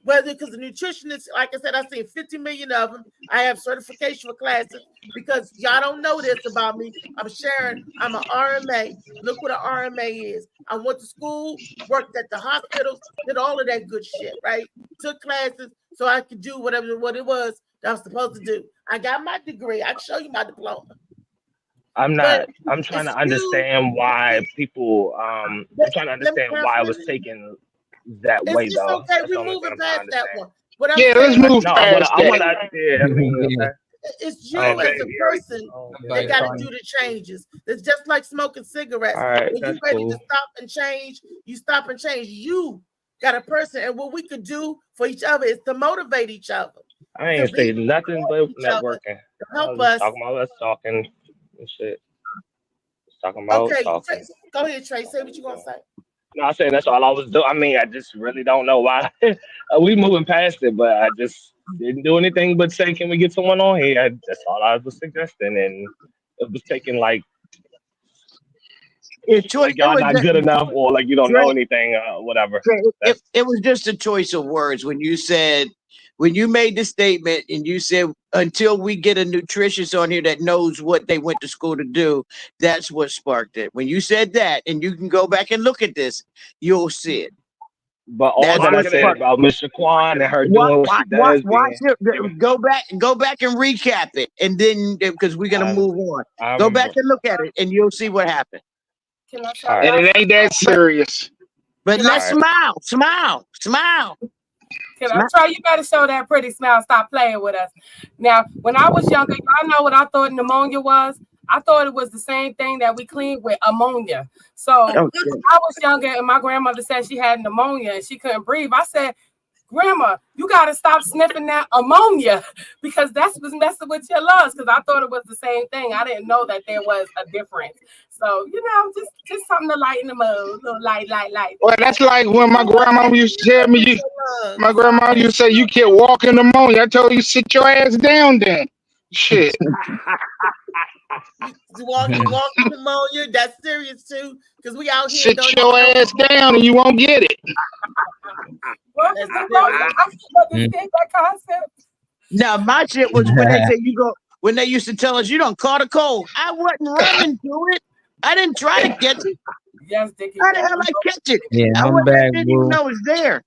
whether because the nutritionists, like I said, I've seen 50 million of them. I have certification for classes because y'all don't know this about me. I'm sharing. I'm an RMA. Look what an RMA is. I went to school, worked at the hospitals, did all of that good shit, right? Took classes so I could do what it was that I was supposed to do. I got my degree. I can show you my diploma. I'm trying to understand why people. I'm trying to understand why I was taking that way, though. Okay, we're moving past that one. Let's move past that. It's you as a person that got to do the changes. It's just like smoking cigarettes. Right, when you're ready to stop and change, you stop and change. You got a person, and what we could do for each other is to motivate each other. I ain't saying nothing but networking. Help us. Talking about us talking and shit. Talking about talking. Go ahead, Trey. Say what you gonna say. No, I'm saying that's all I was doing. I mean, I just really don't know why we moving past it, but I just didn't do anything but say, "Can we get someone on here?" That's all I was suggesting, and it was taking like y'all not good enough, or like you don't know anything, whatever. It was just a choice of words when you made the statement and you said, until we get a nutritionist on here that knows what they went to school to do, that's what sparked it. When you said that, and you can go back and look at this, you'll see it. But all that I said about Mr. Quan and her doing what she does. Go back and recap it, and then because we're gonna move on. Go back and look at it, and you'll see what happened. And it ain't that serious. But let's smile. Can I try? You better show that pretty smile. Stop playing with us. Now, when I was younger, y'all know what I thought pneumonia was? I thought it was the same thing that we cleaned with ammonia. So when I was younger and my grandmother said she had pneumonia and she couldn't breathe, I said, Grandma, you got to stop sniffing that ammonia because that's what's messing with your lungs, because I thought it was the same thing. I didn't know that there was a difference. So, just something to lighten the mood. Little light. Well, that's like when my grandma used to tell me, my grandma used to say, you can't walk in pneumonia. I told you, sit your ass down then. Shit. You walk in pneumonia, that's serious too, because we out Sit here. your ass down and you won't get it. Now, my shit was when they say when they used to tell us you don't caught a cold. I wasn't running to it. I didn't try to catch it. Yes, Dickie. How the hell I catch it? Yeah, I didn't even know it was there.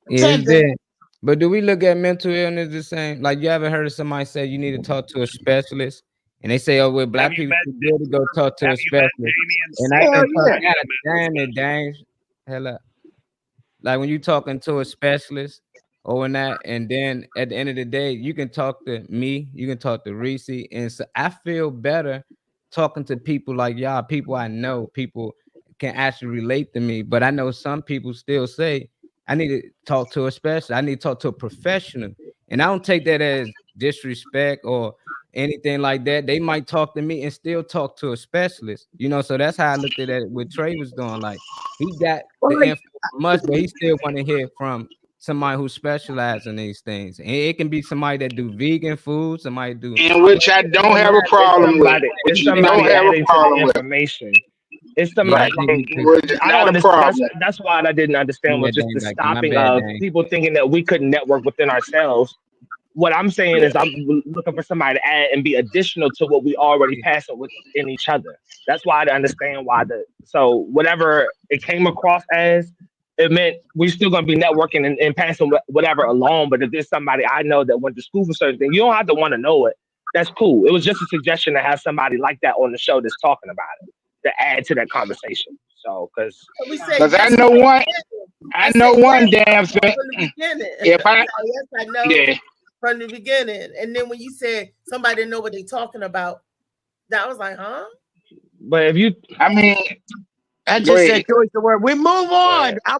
Yeah, it's there. But do we look at mental illness the same? Like, you ever heard of somebody say you need to talk to a specialist? And they say, oh, well, black people should be able to go talk to a specialist. And I think, dang, hell up. Like, when you talking to a specialist, or that. And then at the end of the day, you can talk to me, you can talk to Reese, and so I feel better talking to people like y'all, people I know, people can actually relate to me. But I know some people still say I need to talk to a specialist, I need to talk to a professional, and I don't take that as disrespect or anything like that. They might talk to me and still talk to a specialist, you know. So that's how I looked at it. What Trey was doing, like he got the info from us, but he still want to hear from somebody who specializes in these things. And it can be somebody that do vegan food, somebody do, in which I don't have a problem with. It's somebody adding to the information. It's somebody. I don't understand. That's why I didn't understand was just the stopping of people thinking that we couldn't network within ourselves. What I'm saying is I'm looking for somebody to add and be additional to what we already pass within each other. That's why I understand why so whatever it came across as, it meant we're still going to be networking and passing whatever along. But if there's somebody I know that went to school for certain things, you don't have to want to know it. That's cool. It was just a suggestion to have somebody like that on the show that's talking about it to add to that conversation. So, because I know one damn thing. If I know. Yeah. From the beginning, and then when you said somebody didn't know what they're talking about, that was like, huh? But if you, I just said choice of word. We move on. I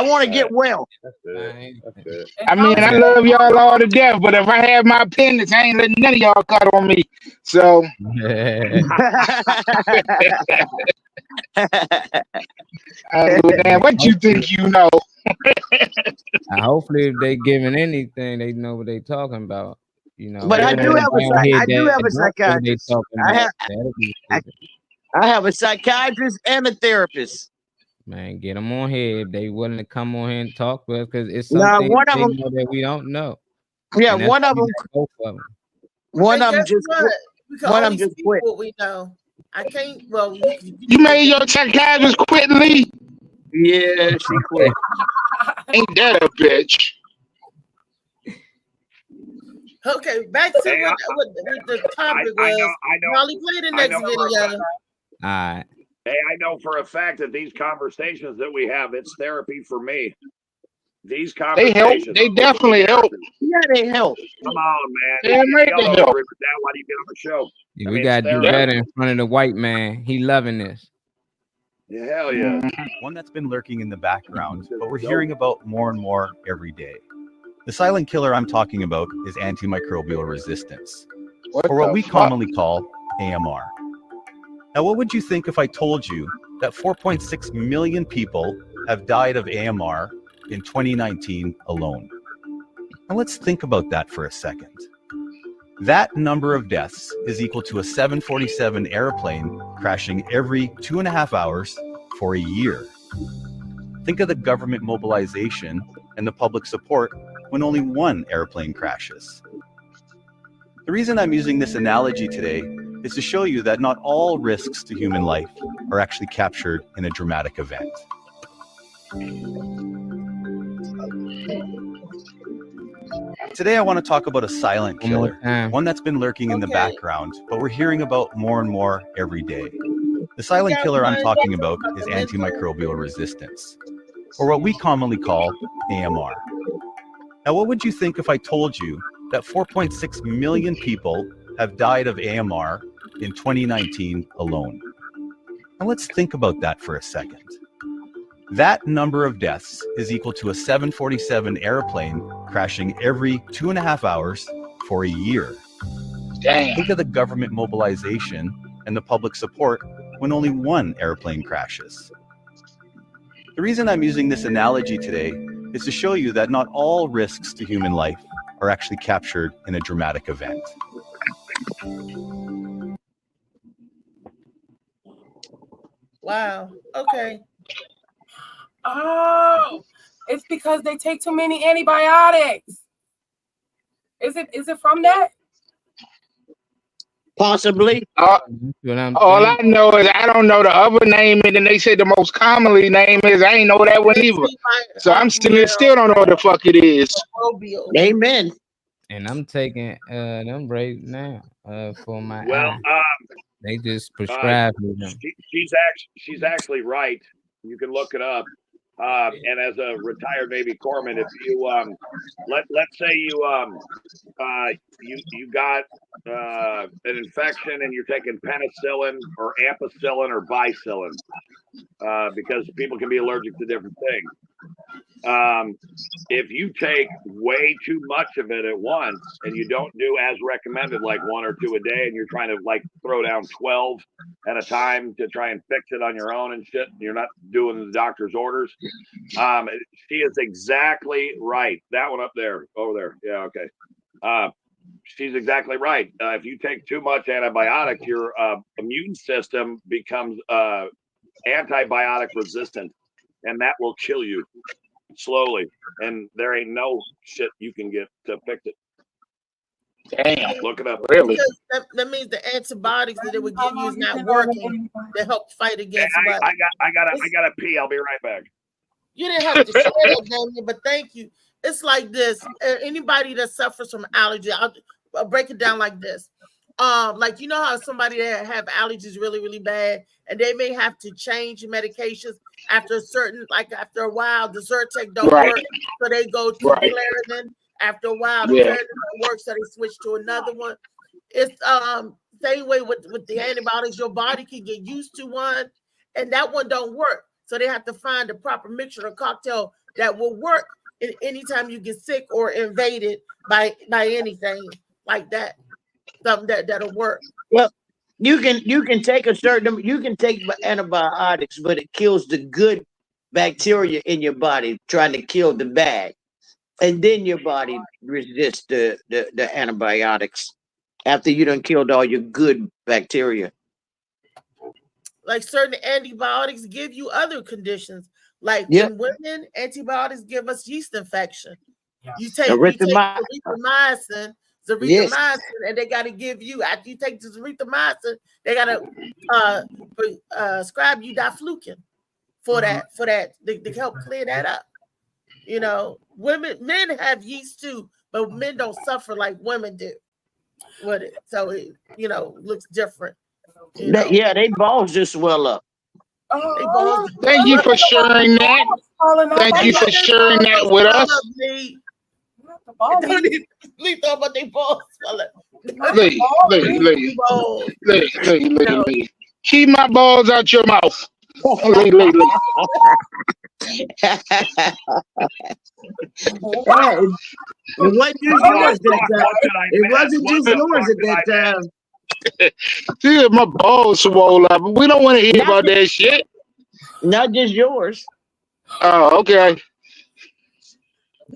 want to get well. That's good. I mean, I love y'all all to death, but if I have my appendix, I ain't letting none of y'all cut on me. So. What you think you know? Hopefully, if they giving anything, they know what they talking about. You know. But I do have a psychiatrist. I have a psychiatrist and a therapist. Man, get them on here if they willing to come on here and talk with us, because it's something one of them know that we don't know. Yeah, one of them. Both of them. One of them just quit. One of them just quit. What we know. I can't. Well, you made your psychiatrist quit, Lee. Yeah, she quit. Ain't that a bitch? Okay, back to what the topic was. Probably play the next video. All right. Hey, I know for a fact that these conversations that we have, it's therapy for me. These conversations. They definitely help. Yeah, they help. Come on, man. They make them help. Why do you get on the show? Yeah, we got to do better in front of the white man. He loving this. Yeah, hell yeah. One that's been lurking in the background, but we're hearing about more and more every day. The silent killer I'm talking about is antimicrobial resistance, or what we commonly call AMR. Now, what would you think if I told you that 4.6 million people have died of AMR in 2019 alone? Now, let's think about that for a second. That number of deaths is equal to a 747 airplane crashing every 2.5 hours for a year. Think of the government mobilization and the public support when only one airplane crashes. The reason I'm using this analogy today is to show you that not all risks to human life are actually captured in a dramatic event. Today I want to talk about a silent killer, one that's been lurking in the background, but we're hearing about more and more every day. The silent killer I'm talking about is antimicrobial resistance, or what we commonly call AMR. Now, what would you think if I told you that 4.6 million people have died of AMR in 2019 alone? Now, let's think about that for a second. That number of deaths is equal to a 747 airplane crashing every 2.5 hours for a year. Damn. Think of the government mobilization and the public support when only one airplane crashes. The reason I'm using this analogy today is to show you that not all risks to human life are actually captured in a dramatic event. Wow. Okay. Oh, it's because they take too many antibiotics. Is it from that? Possibly. All I know is I don't know the other name, and then they say the most commonly name is I ain't know that one either. So I'm still don't know what the fuck it is. Amen. And I'm taking them right now for my Well, they just prescribed me them. She's actually right. You can look it up. And as a retired Navy corpsman, if you let's say you got an infection and you're taking penicillin or ampicillin or bicillin, because people can be allergic to different things. If you take way too much of it at once and you don't do as recommended, like 1 or 2 a day, and you're trying to like throw down 12 at a time to try and fix it on your own and shit, you're not doing the doctor's orders. She is exactly right. That one up there, over there. Yeah, okay. She's exactly right. If you take too much antibiotic, your immune system becomes antibiotic resistant, and that will kill you slowly. And there ain't no shit you can get to fix it. Damn. Look it up. Really? Because that means the antibiotics that they would give you is not working to help fight against. I gotta pee. I'll be right back. You didn't have to share that, Damien, but thank you. It's like this. Anybody that suffers from allergy, I'll break it down like this. Like, you know how somebody that have allergies really, really bad, and they may have to change medications after after a while, the Zyrtec don't work, so they go to Claritin. After a while, the Claritin don't work, so they switch to another one. It's same way with the antibiotics. Your body can get used to one, and that one don't work, so they have to find the proper mixture or cocktail that will work anytime you get sick or invaded by anything like that. Something that'll work. Well, you can take antibiotics, but it kills the good bacteria in your body, trying to kill the bad, and then your body resists the antibiotics after you done killed all your good bacteria. Like certain antibiotics give you other conditions. Like in women, antibiotics give us yeast infection. You take erythromycin, and they got to give you, after you take the erythromycin, they got to prescribe you diflucan for that to help clear that up. You know, men have yeast too, but men don't suffer like women do with it. So it, looks different. They balls just swell up. Thank you for sharing that. Thank you for sharing that with us. Please talk about their balls. Keep my balls out your mouth. It wasn't just yours that time. It wasn't just yours at that time. Dude, my balls swole up. We don't want to hear about that shit. Not just yours. Oh, okay.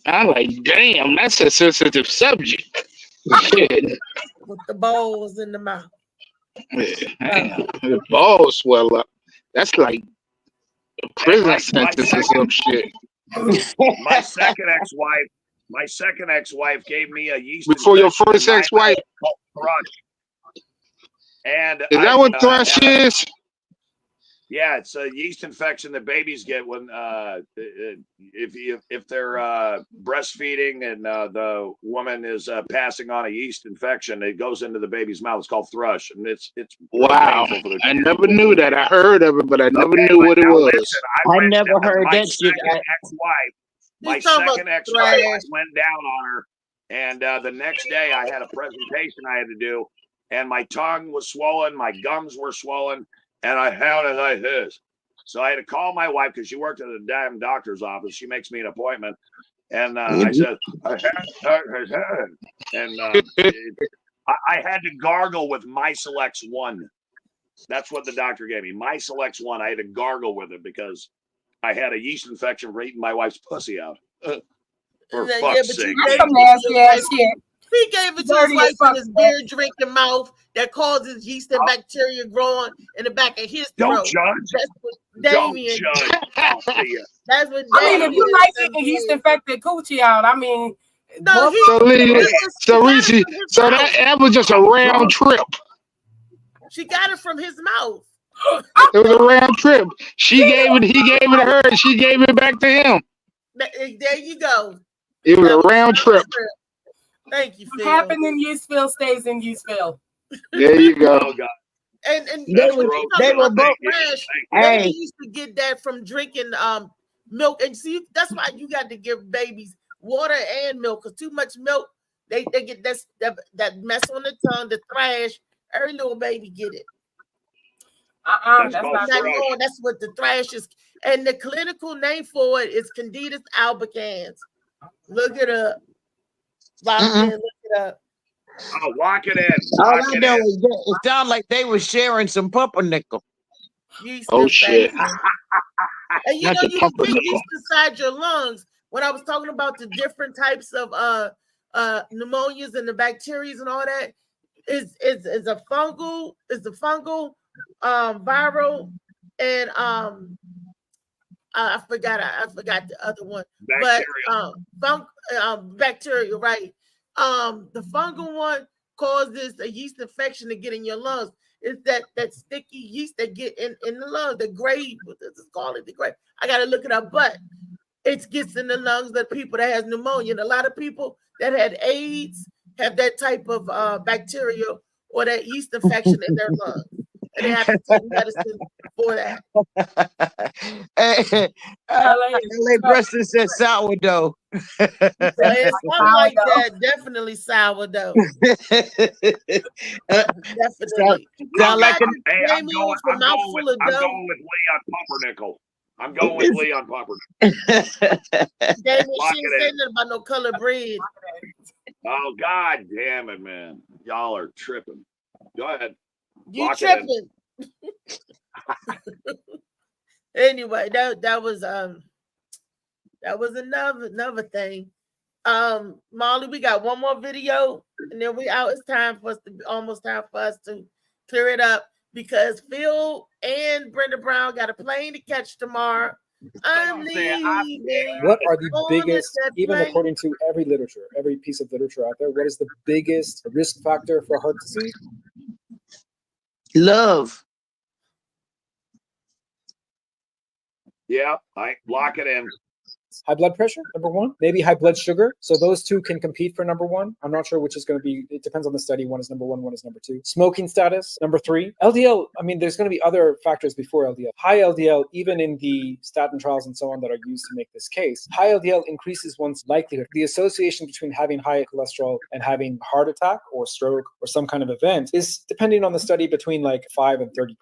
I'm like, damn, that's a sensitive subject. Shit. With the balls in the mouth. Yeah, the balls swell up. That's like a prison sentence or some shit. My second ex-wife gave me a yeast before your first ex-wife. Thrush. And is that what thrush is? Yeah, it's a yeast infection that babies get when if they're breastfeeding and the woman is passing on a yeast infection. It goes into the baby's mouth. It's called thrush, and it's wow. I never knew that. I heard of it, but I never knew what it was. Listen, I never heard that shit. My second ex-wife, I went down on her, and the next day I had a presentation I had to do, and my tongue was swollen, my gums were swollen. And I had it like this. So I had to call my wife because she worked at a damn doctor's office. She makes me an appointment. And I said, and I had to gargle with Mycelex 1. That's what the doctor gave me. Mycelex 1. I had to gargle with it because I had a yeast infection for eating my wife's pussy out. For fuck's sake. That's some nasty ass shit. He gave it to his wife in his beer drinking mouth that causes yeast and bacteria growing in the back of his throat. Don't judge. That's what Damien. Don't judge. That's what Damien. I mean, if you like eating yeast infected coochie out, I mean, no, so Reese, so that was just a round trip. She got it from his mouth. It was a round trip. She gave it. He gave it to her, and she gave it back to him. There you go. It was a round trip. Thank you, Phil. What happened in Useville stays in Useville. There you go. Oh, God. And they were both. They used to get that from drinking milk. And see, that's why you got to give babies water and milk, because too much milk, they get that mess on the tongue, the thrash. Every little baby get it. That's not true. That's what the thrash is. And the clinical name for it is Candidus albicans. Look it up. Lock it up. Oh, lock it in. All I know is that it sounded like they were sharing some pumpernickel. Oh shit! And you know, you can get yeast inside your lungs. When I was talking about the different types of pneumonias and the bacteria and all that, is a fungal, viral, and I forgot the other one. Bacteria. But bacteria, right? The fungal one causes a yeast infection to get in your lungs. It's that sticky yeast that get in the lungs, the gray, let's call it the gray. I gotta look it up, but it gets in the lungs of people that has pneumonia. And a lot of people that had AIDS have that type of bacteria or that yeast infection in their lungs. And they have to take medicine for that. LA Preston said sourdough. So it's something like that. Definitely sourdough. Definitely. Sound like I'm going with Leon Pumpernickel. I'm going with Leon Pumpernickel. Damon, she ain't saying nothing about no colored bread. Oh, God damn it, man. Y'all are tripping. Go ahead. You tripping. Anyway, that was another thing. Molly, we got one more video and then we out. It's almost time for us to clear it up because Phil and Brenda Brown got a plane to catch tomorrow. I'm leaving. What are the biggest, even according to every literature, every piece of literature out there, what is the biggest risk factor for heart disease? Love. Yeah, I lock it in. High blood pressure, number one. Maybe high blood sugar. So those two can compete for number one. I'm not sure which is going to be. It depends on the study. One is number one is number two. Smoking status, number three. LDL, I mean, there's going to be other factors before LDL. High LDL, even in the statin trials and so on that are used to make this case, high LDL increases one's likelihood. The association between having high cholesterol and having heart attack or stroke or some kind of event is, depending on the study, between like 5 and 30%.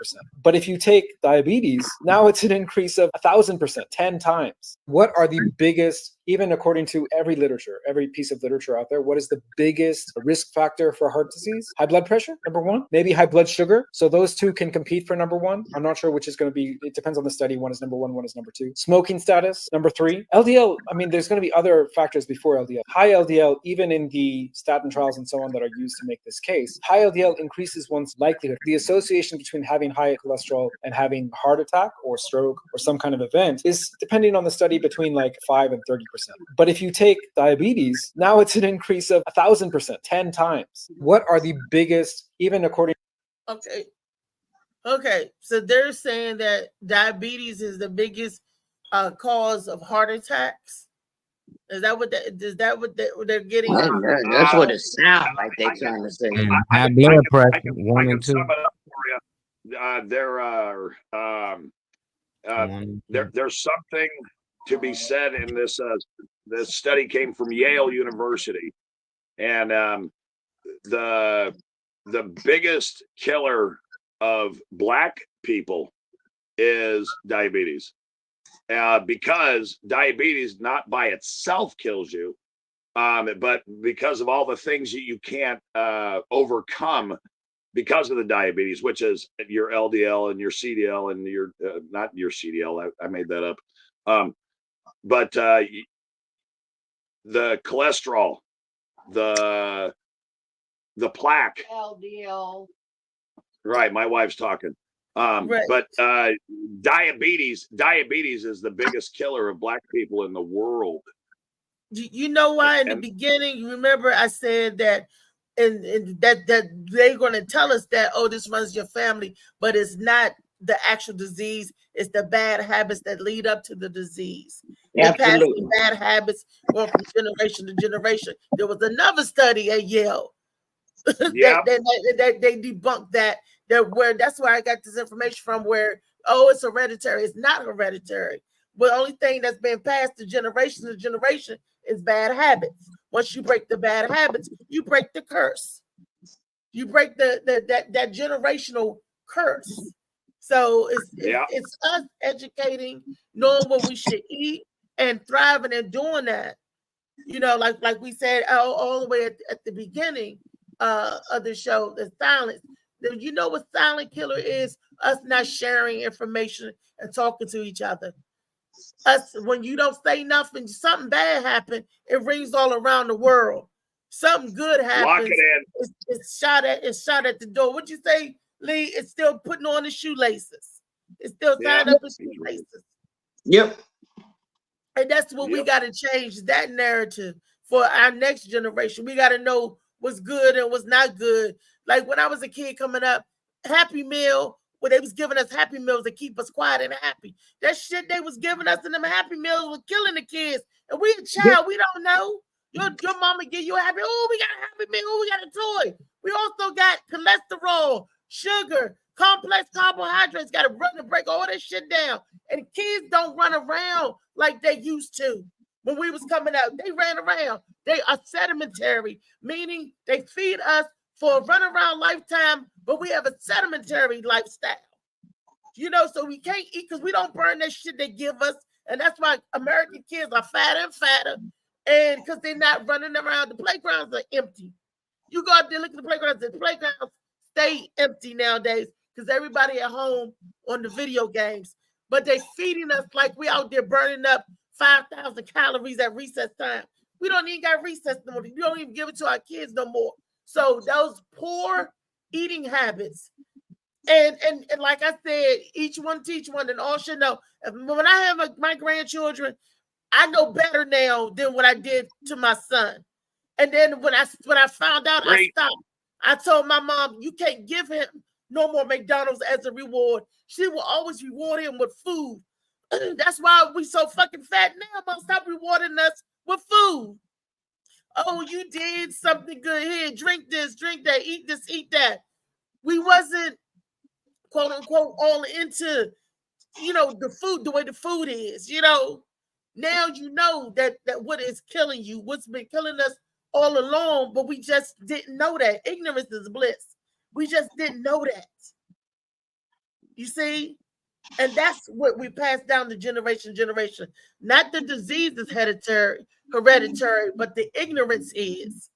But if you take diabetes, now it's an increase of 1,000%, 10 times. What are the biggest, even according to every literature, every piece of literature out there, what is the biggest risk factor for heart disease? High blood pressure, number one. Maybe high blood sugar. So those two can compete for number one. I'm not sure which is going to be. It depends on the study. One is number one is number two. Smoking status, number three. LDL, I mean, there's going to be other factors before LDL. High LDL, even in the statin trials and so on that are used to make this case, high LDL increases one's likelihood. The association between having high cholesterol and having heart attack or stroke or some kind of event is, depending on the study, between like 5 and 30%. But if you take diabetes, now it's an increase of 1,000%, 10 times. What are the biggest, even according? Okay. So they're saying that diabetes is the biggest cause of heart attacks. Is that what they're getting? That's what it sounds like they're trying to say. High blood pressure, 1 and 2. There's something to be said in this. This study came from Yale University, and the biggest killer of Black people is diabetes, because diabetes not by itself kills you, but because of all the things that you can't overcome because of the diabetes, which is your LDL and your CDL and your not your CDL. I made that up. But the cholesterol, the plaque, LDL. Right, my wife's talking. Right. But diabetes is the biggest killer of Black people in the world. You know why? In the beginning, you remember I said that, and that they're going to tell us that, oh, this runs your family, but it's not the actual disease. It's the bad habits that lead up to the disease. Absolutely. The bad habits going from generation to generation. There was another study at Yale that they debunked that where that's where I got this information from, where, oh, it's hereditary. It's not hereditary. the only thing that's been passed to generation to generation is bad habits. Once you break the bad habits, you break the curse. You break that generational curse. So it's us educating, knowing what we should eat, and thriving and doing that. You know, like we said all the way at the beginning of the show, the silence. You know what silent killer is? Us not sharing information and talking to each other. Us, when you don't say nothing, something bad happens, it rings all around the world. Something good happens. Lock it in. It's shot at the door. What'd you say, Lee? It's still putting on the shoelaces. It's still tying up the shoelaces. Yep. And that's what we got to change, that narrative for our next generation. We got to know what's good and what's not good. Like when I was a kid coming up, Happy Meal, where they was giving us Happy Meals to keep us quiet and happy. That shit they was giving us in them Happy Meals was killing the kids. And we a child, we don't know. Your mama give you a Happy, oh, we got a Happy Meal, oh, we got a toy. We also got cholesterol, sugar, complex carbohydrates, got to run and break all that shit down. And kids don't run around like they used to. When we was coming out, they ran around. They are sedimentary, meaning they feed us for a runaround lifetime, but we have a sedimentary lifestyle. You know, so we can't eat because we don't burn that shit they give us. And that's why American kids are fatter and fatter. And because they're not running around, the playgrounds are empty. You go out there, look at the playgrounds stay empty nowadays because everybody at home on the video games. But they feeding us like we out there burning up 5,000 calories at recess time. We don't even got recess no more. We don't even give it to our kids no more. So those poor eating habits, and like I said, each one teach one, and all should know. When I have my grandchildren, I know better now than what I did to my son. And then when I found out, I stopped. I told my mom, you can't give him no more McDonald's as a reward. She will always reward him with food. That's why we so fucking fat now. Mom, stop rewarding us with food. Oh, you did something good here. Drink this, drink that, eat this, eat that. We wasn't, quote unquote, all into, you know, the food, the way the food is, you know. Now you know that what is killing you, what's been killing us all along, but we just didn't know that. Ignorance is bliss. We just didn't know that. You see? And that's what we pass down to generation. Not the disease is hereditary, but the ignorance is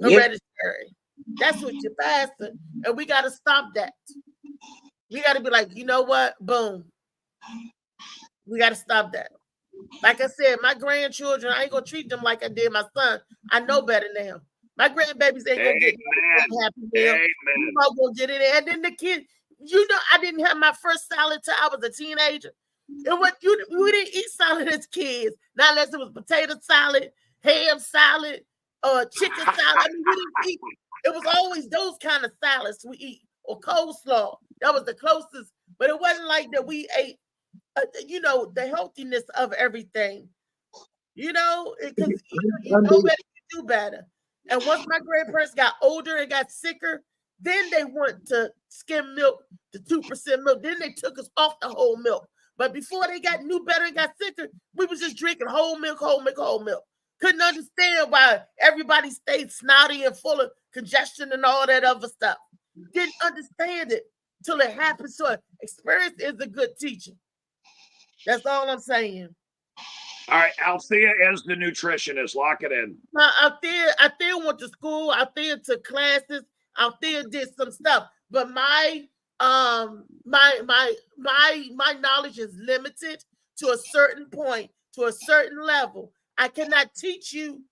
hereditary. That's what you're passing. And we got to stop that. We got to be like, you know what? Boom. We got to stop that. Like I said, my grandchildren, I ain't going to treat them like I did my son. I know better now. My grandbabies ain't going to get Happy Meal. I'm not going to get it. And then the kids, you know, I didn't have my first salad till I was a teenager. We didn't eat salad as kids, not unless it was potato salad, ham salad, chicken salad. I mean, we didn't eat. It was always those kind of salads we eat, or coleslaw. That was the closest, but it wasn't like that we ate, you know, the healthiness of everything. You know, because you know better, you do better. And once my grandparents got older and got sicker, then they went to skim milk, to 2% milk. Then they took us off the whole milk. But before they got knew better and got sicker, we was just drinking whole milk. Couldn't understand why everybody stayed snotty and full of congestion and all that other stuff. Didn't understand it till it happened. So experience is a good teacher. That's all I'm saying. All right, Althea is the nutritionist. Lock it in. Now, Althea went to school. Althea took classes. Althea did some stuff, but my knowledge is limited to a certain point, to a certain level. I cannot teach you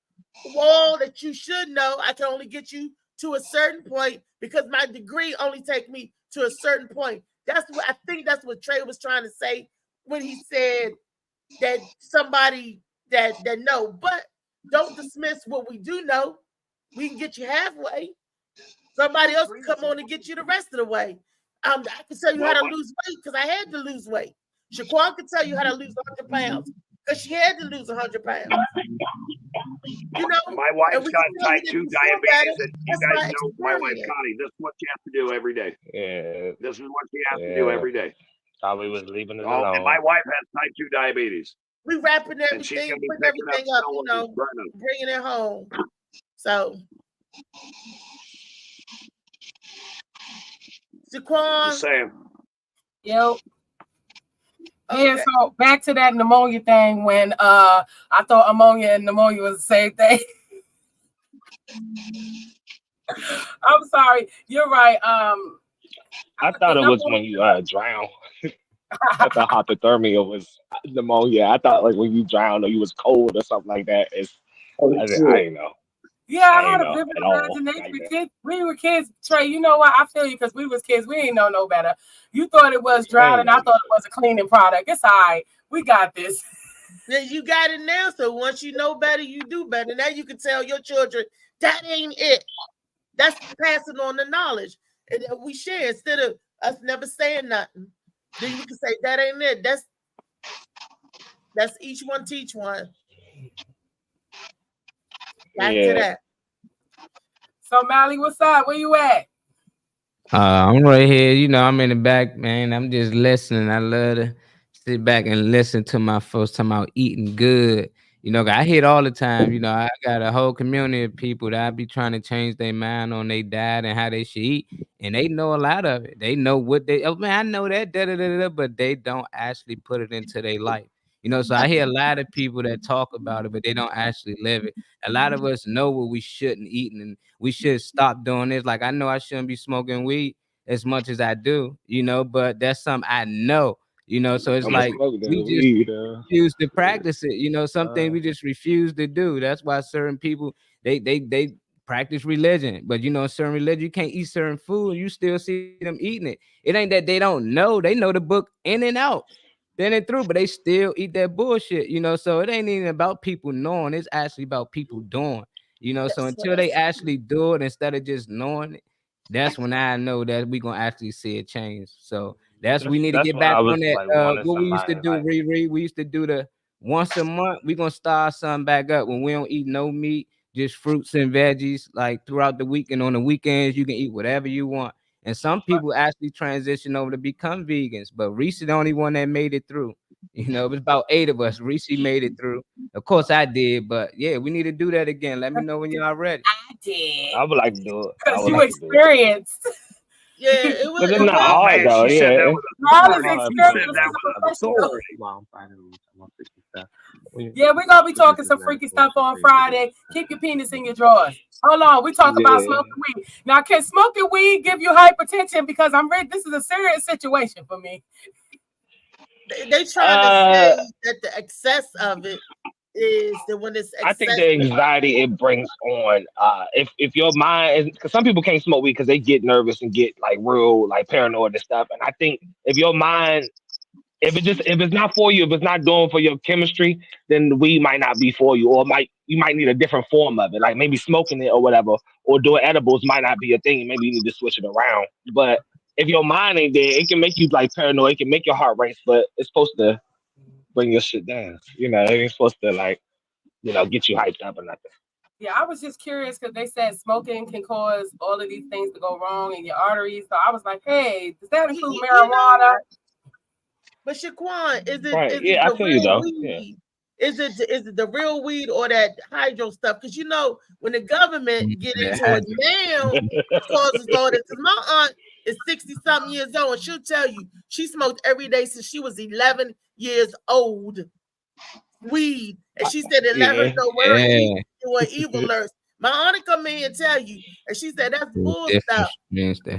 all that you should know. I can only get you to a certain point because my degree only take me to a certain point. That's what I think. That's what Trey was trying to say when he said that somebody that know, but don't dismiss what we do know. We can get you halfway. Somebody else can come on and get you the rest of the way. I can tell you how to lose weight because I had to lose weight. Shaquan can tell you how to lose 100 pounds because she had to lose 100 pounds. You know, my wife's got type 2 diabetes, and you guys know my wife, Connie. This is what you have to do every day. Yeah. This is what you have to do every day. Thought we was leaving it Oh, alone. and my wife has type 2 diabetes. We wrapping And she's everything, gonna be putting picking up everything up, still you with know, Brennan. bringing it home. So, Shaquan. Just saying. Yo. Yeah, so back to that pneumonia thing when I thought ammonia and pneumonia was the same thing. I'm sorry. You're right. I thought it was when you drown. I thought hypothermia was pneumonia. I thought like when you drown or you was cold or something like that. I didn't know. Yeah, I I had ain't a know vivid at all imagination. like that. Kids, we were kids, Trey. You know what? I feel you because we was kids. We didn't know no better. You thought it was drowning. I thought it was a cleaning product. It's all right. We got this. Yeah, you got it now. So once you know better, you do better. Now you can tell your children that ain't it. That's passing on the knowledge. And that we share instead of us never saying nothing. Then you can say that ain't it. That's each one teach one. Back to that. So Mally, what's up? Where you at? I'm right here. You know, I'm in the back, man. I'm just listening. I love to sit back and listen to my folks talking about eating good. You know, I hear it all the time. You know, I got a whole community of people that I be trying to change their mind on their diet and how they should eat. And they know a lot of it. They know what oh man, I know that, but they don't actually put it into their life. You know, so I hear a lot of people that talk about it, but they don't actually live it. A lot of us know what we shouldn't eat and we should stop doing this. Like I know I shouldn't be smoking weed as much as I do, you know, but that's something I know, you know. So it's like we just refuse to practice it, you know. Something we just refuse to do. That's why certain people they practice religion, but you know, certain religion you can't eat certain food, and you still see them eating it. It ain't that they don't know; they know the book in and out. Then and through, but they still eat that bullshit, you know. So it ain't even about people knowing; it's actually about people doing, you know. So until they actually do it instead of just knowing it, that's when I know that we gonna actually see a change. So we need to get back on that. What we used to do, Riri. We used to do the once a month. We gonna start something back up when we don't eat no meat, just fruits and veggies, like throughout the week. And on the weekends, you can eat whatever you want. And some people actually transition over to become vegans, but Reese the only one that made it through. You know, it was about 8 of us. Reese made it through. Of course, I did, but yeah, we need to do that again. Let me know when y'all ready. I did. I would like to do it. Because you experienced. Yeah, it was. But it's not hard though. She said Yeah. that with All this she experience said that is with a professional. Wow, Yeah, we're gonna be talking some freaky stuff on Friday. Keep your penis in your drawers. Hold on, we talk about smoking weed. Now, can smoking weed give you hypertension? Because I'm ready. This is a serious situation for me. They trying to say that the excess of it is the when it's excess. I think the anxiety it brings on, if your mind is, because some people can't smoke weed because they get nervous and get like real like paranoid and stuff. And I think if your mind, if it's not for you, if it's not doing for your chemistry, then the weed might not be for you, or you might need a different form of it, like maybe smoking it or whatever, or doing edibles might not be a thing. Maybe you need to switch it around. But if your mind ain't there, it can make you like paranoid, it can make your heart race, but it's supposed to bring your shit down. You know, it ain't supposed to like, you know, get you hyped up or nothing. Yeah, I was just curious because they said smoking can cause all of these things to go wrong in your arteries. So I was like, hey, does that include marijuana? But Shaquan, is it? Right. Is Yeah, it I the feel you real though. weed? Is it the real weed or that hydro stuff? Because you know when the government get into it now, it causes all this. Because my aunt is 60-something years old, and she'll tell you she smoked every day since she was 11 years old. Weed, and she said it let her know where evil lurks. My aunt come in and tell you, and she said that's bull stuff.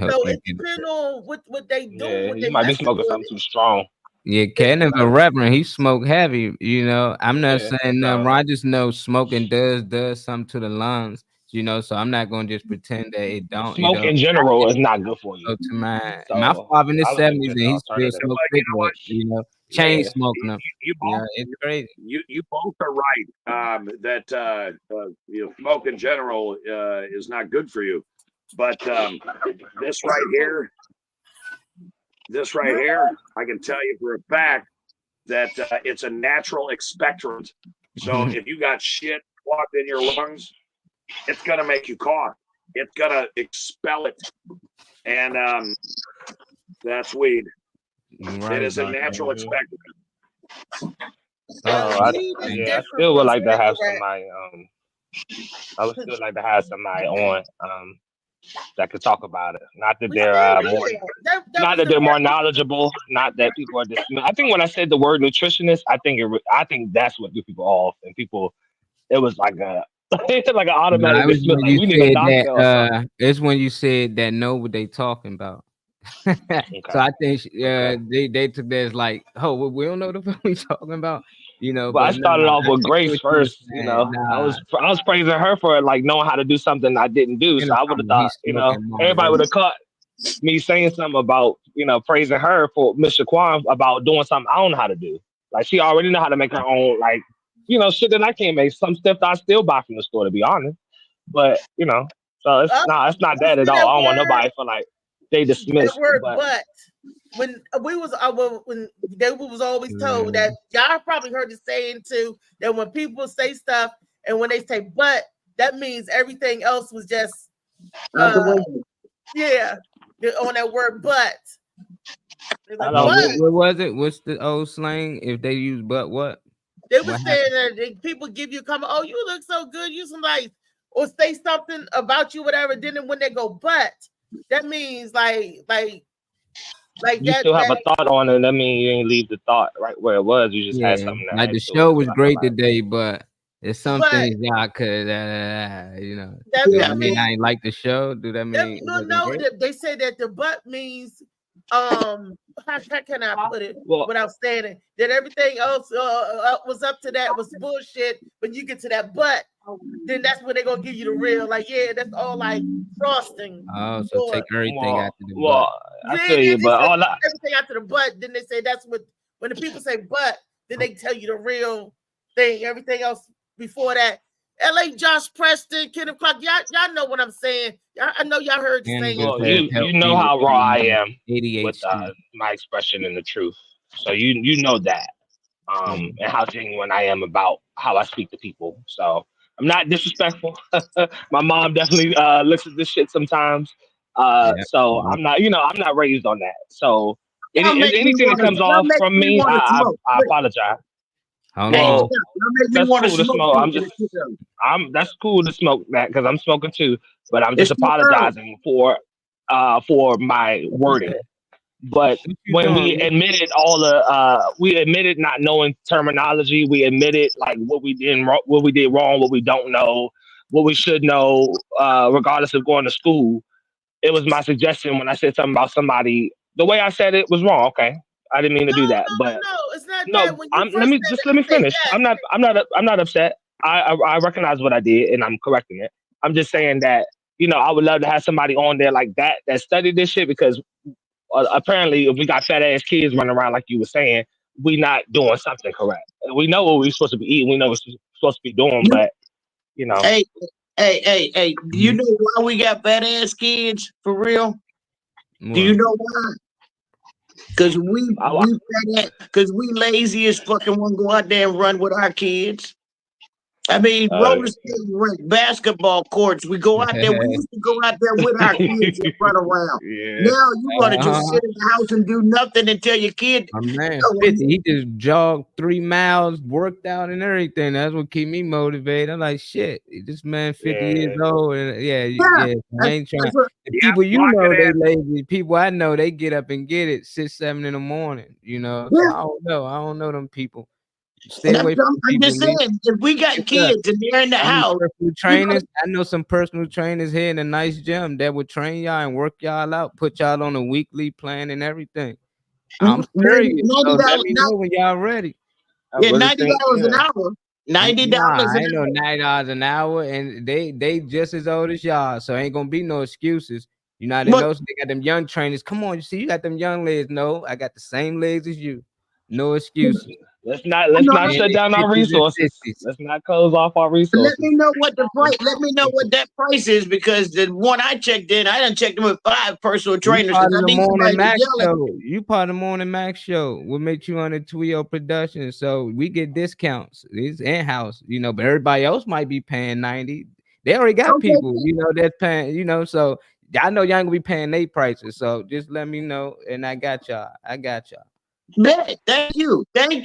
So it depends on what they do. Yeah, What you they might be smoking something too strong. Yeah, Kenneth a reverend. He smoked heavy. You know, I'm not Yeah, saying nothing. I just know smoking does something to the lungs. You know, so I'm not gonna just pretend that it don't. Smoke in general is not good for you. So to my So, father in his I would think 70s, it's and an he still alternative. smoked But you know what? cigarettes. You know, chain Yeah. smoking them. You both, it's crazy. You both are right that you know, smoke in general is not good for you, but this right here, I can tell you for a fact that it's a natural expectorant. So if you got shit clogged in your lungs, it's gonna make you cough. It's gonna expel it, and that's weed. It is a natural expectancy. I still would like to have somebody. I would still like to have somebody on that could talk about it. Not that they're more knowledgeable. Not that people are I think when I said the word nutritionist, I think that's what threw people off, and people. It was like a like an automatic dismissal. Like, we need a doctor or something. It's when you said that know what they talking about. So I think they took that as like, oh, well, we don't know the fuck we talking about, you know. But I started off with Grace first, you know. I was praising her for like knowing how to do something I didn't do. So I would have thought, you know, everybody would have caught me saying something about, you know, praising her for Miss Shaquan about doing something I don't know how to do. Like she already know how to make her own, like, you know, shit that I can't make. Some stuff that I still buy from the store, to be honest. But you know, so it's not that at all. I don't want nobody for like they dismissed. But when we was when they was always told that y'all probably heard the saying too that when people say stuff and when they say but, that means everything else was just on that word but. Like, what was it? What's the old slang? If they use but what? They were saying that people give you a comment, oh, you look so good, you some nice, or say something about you, whatever. Then when they go, but that means like you still have a thought on it. That means you ain't leave the thought right where it was. You just had something. Like the show was great today, but there's some things y'all could, you know. I mean, I ain't like the show. Do that mean? No. They say that the but means. How can I put it without saying it? That everything else was up to that was bullshit. When you get to that but, then that's when they're gonna give you the real. Like, yeah, that's all like frosting. Oh, so take everything after the but. I tell you, but all everything after the but, then they say that's what when the people say but, then they tell you the real thing. Everything else before that. LA Josh Preston, Kenneth Clark, y'all know what I'm saying. I know y'all heard the saying. Well, you know how raw I am with my expression and the truth. So you know that. And how genuine I am about how I speak to people. So I'm not disrespectful. My mom definitely looks at this shit sometimes. So I'm not raised on that. So anything that comes off from me, I apologize. Well, that's cool to smoke. That's cool to smoke that because I'm smoking too, but I'm just apologizing for my wording. But when we admitted we admitted not knowing terminology, we admitted like what we did wrong, what we don't know, what we should know, regardless of going to school. It was my suggestion when I said something about somebody. The way I said it was wrong. Okay. I didn't mean to do that, but it's not that. When let me finish. I'm not upset. I recognize what I did and I'm correcting it. I'm just saying that, you know, I would love to have somebody on there like that studied this shit because apparently if we got fat ass kids running around like you were saying, we not doing something correct. We know what we're supposed to be eating. We know what we're supposed to be doing, but you know. Hey, do you know why we got fat ass kids for real? Do you know why? Because we lazy as fucking want to go out there and run with our kids. I mean, roller skating, basketball courts. We go out there. We used to go out there with our kids and run around. Yeah. Now you want to just sit in the house and do nothing and tell your kid. Oh, man, 50, he just jogged 3 miles, worked out and everything. That's what keep me motivated. I'm like, shit, this man 50 years old. And I ain't trying. The people you know, they lazy. People I know, they get up and get it 6, 7 in the morning. You know, so I don't know them people. Stay away from I'm just saying, if we got kids and they're in the house, trainers, I know some personal trainers here in a nice gym that would train y'all and work y'all out, put y'all on a weekly plan and everything. I'm serious. So let me know when y'all ready. Yeah, $90 an hour. $90 I know $90 an hour, and they just as old as y'all, so ain't gonna be no excuses. You know, they got them young trainers. Come on, you see, you got them young legs. No, I got the same legs as you. No excuses. Let's not shut down our resources. Let's not close off our resources. Let me know what the price. Let me know what that price is because the one I checked in, I done checked in with 5 personal trainers. You part of the Morning Max show. We'll make you on the Twio production, so we get discounts. It's in-house, you know, but everybody else might be paying $90. They already got people, you know, that's paying, you know, so I know y'all ain't gonna be paying their prices, so just let me know, and I got y'all. Bet. Thank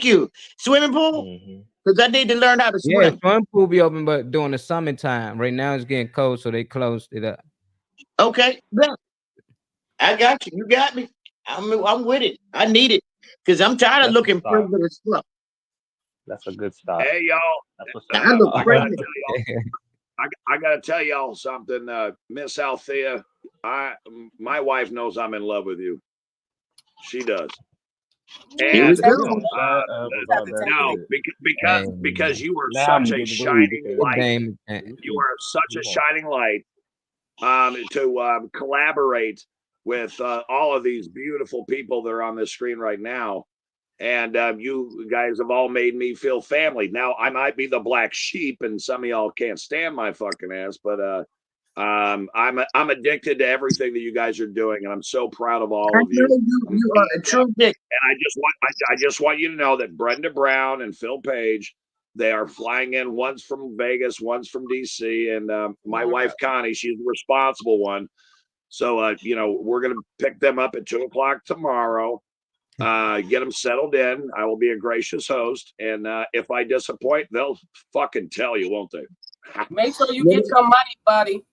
you. Swimming pool, because I need to learn how to swim. Yeah, swimming pool be open, but during the summertime. Right now it's getting cold, so they closed it up. Okay, bet. I got you. You got me. I'm with it. I need it because I'm tired of looking pregnant as fuck. That's a good start. Hey, y'all. That's what's I look I pregnant. gotta tell y'all something, Miss Althea. My wife knows I'm in love with you. She does. Here And we go. no, because you are such a shining light. You are such a shining light to collaborate with all of these beautiful people that are on this screen right now. And you guys have all made me feel family. Now, I might be the black sheep, and some of y'all can't stand my fucking ass, but I'm addicted to everything that you guys are doing, and I'm so proud of all of you. You are a true dick. And I just want you to know that Brenda Brown and Phil Page, they are flying in. One's from Vegas, one's from DC, and my wife Connie, she's the responsible one. So we're gonna pick them up at 2:00 tomorrow. Get them settled in. I will be a gracious host, and if I disappoint, they'll fucking tell you, won't they? Make sure you get your money, buddy.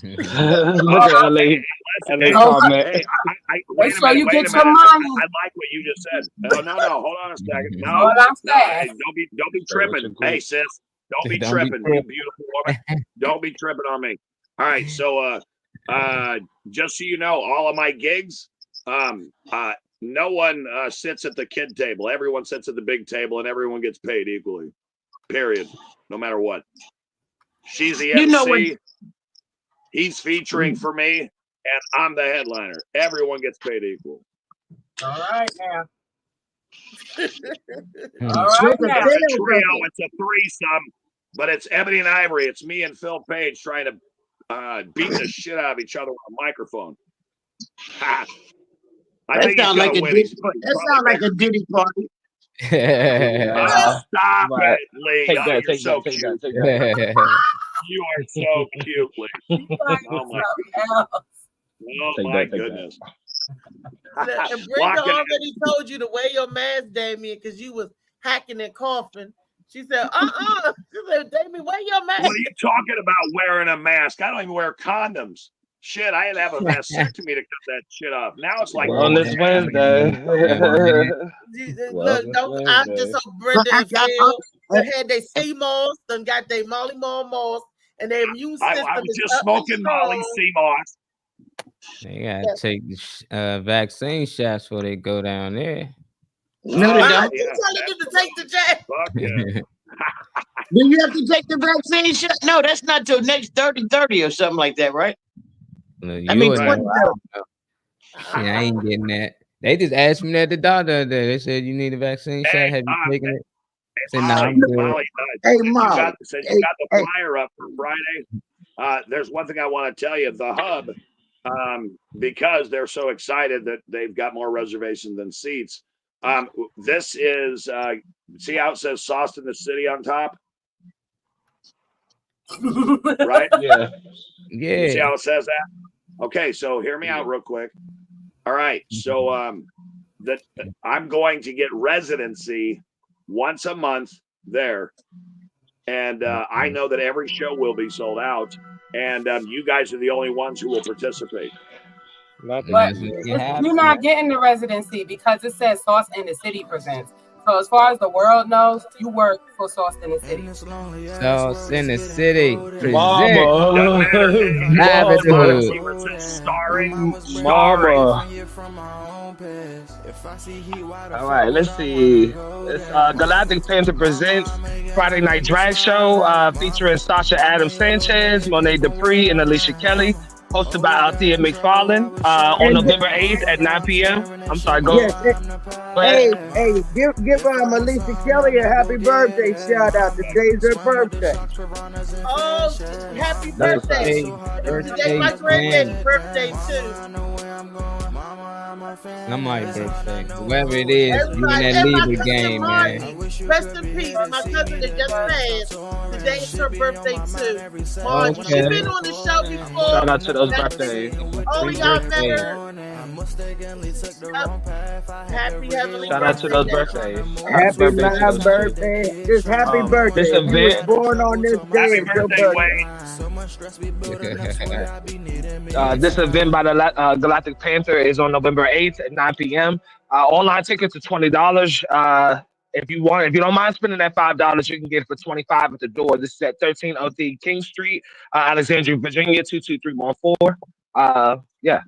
Look at LA. comment. Make sure you get your money. I like what you just said. No. Hold on a second. No, hey, don't be tripping. Hey, sis, don't be tripping. You beautiful woman. Don't be tripping on me. All right. So, just so you know, all of my gigs, no one sits at the kid table. Everyone sits at the big table, and everyone gets paid equally. Period. No matter what. She's the MC. He's featuring for me, and I'm the headliner. Everyone gets paid equal. All right, now. All right, now. It's a trio. It's a threesome, but it's Ebony and Ivory. It's me and Phil Page trying to beat the shit out of each other with a microphone. Ha. That sounds like a Diddy party. Stop it, Lee. Take that. You are so cute, Lee. Oh my goodness. And Brenda already told you to wear your mask, Damien, because you was hacking and coughing. She said, She said, Damien, wear your mask. What are you talking about wearing a mask? I don't even wear condoms. Shit, I had to have a vasectomy to cut that shit off. Now it's like on this Wednesday. Look, I'm just so Brenda and Phil. They had their CMOS, then got their Molly Moss, and their immune system. I was just smoking Molly CMOS. They gotta take the vaccine shots before they go down there. No, they don't. You telling them to take the jab? Fuck yeah. Do you have to take the vaccine shot? No, that's not till next 30 or something like that, right? Look, I mean, I ain't getting that. They just asked me at the doctor today. They said, you need a vaccine shot? Have you taken it? I said, nah, I'm good. Hey, Molly. Since you got the flyer up for Friday, there's one thing I want to tell you. The Hub, because they're so excited that they've got more reservations than seats. This is, see how it says Sauce in the City on top? Right? Yeah. You see how it says that? Okay, so hear me out real quick. All right, so I'm going to get residency once a month there, and I know that every show will be sold out, and you guys are the only ones who will participate. But you're not getting the residency because it says Sauce in the City presents. So as far as the world knows, you work for Sauce in the City. Sauce in the City. Mama. All right, let's see. Galactic Panther presents Friday Night Drag Show featuring Sasha Adam Sanchez, Monet Dupree, and Alicia Kelly. Hosted by Althea McFarlane on November 8th at 9 p.m. I'm sorry, go. Yes, hey, give Alicia Kelly a happy birthday shout out. Today's her birthday. Oh, happy birthday. Today's my granddaddy's birthday too. Somebody's birthday. Whoever it is, you in that Libra game, man. Rest in peace. My cousin that just passed. today is her birthday too. Marge, she's been on the show before. Shout out to those birthdays. All of y'all met her. Happy heavenly Shout out to those birthdays. Happy my birthday. Just happy birthday. This You was event. born on this day. It's your birthday. This event by the Galactic Panther is on November 8th at 9 p.m. Online tickets are $20. If you don't mind spending that $5, you can get it for $25 at the door. This is at 1303 King Street, Alexandria, Virginia 22314. Yeah,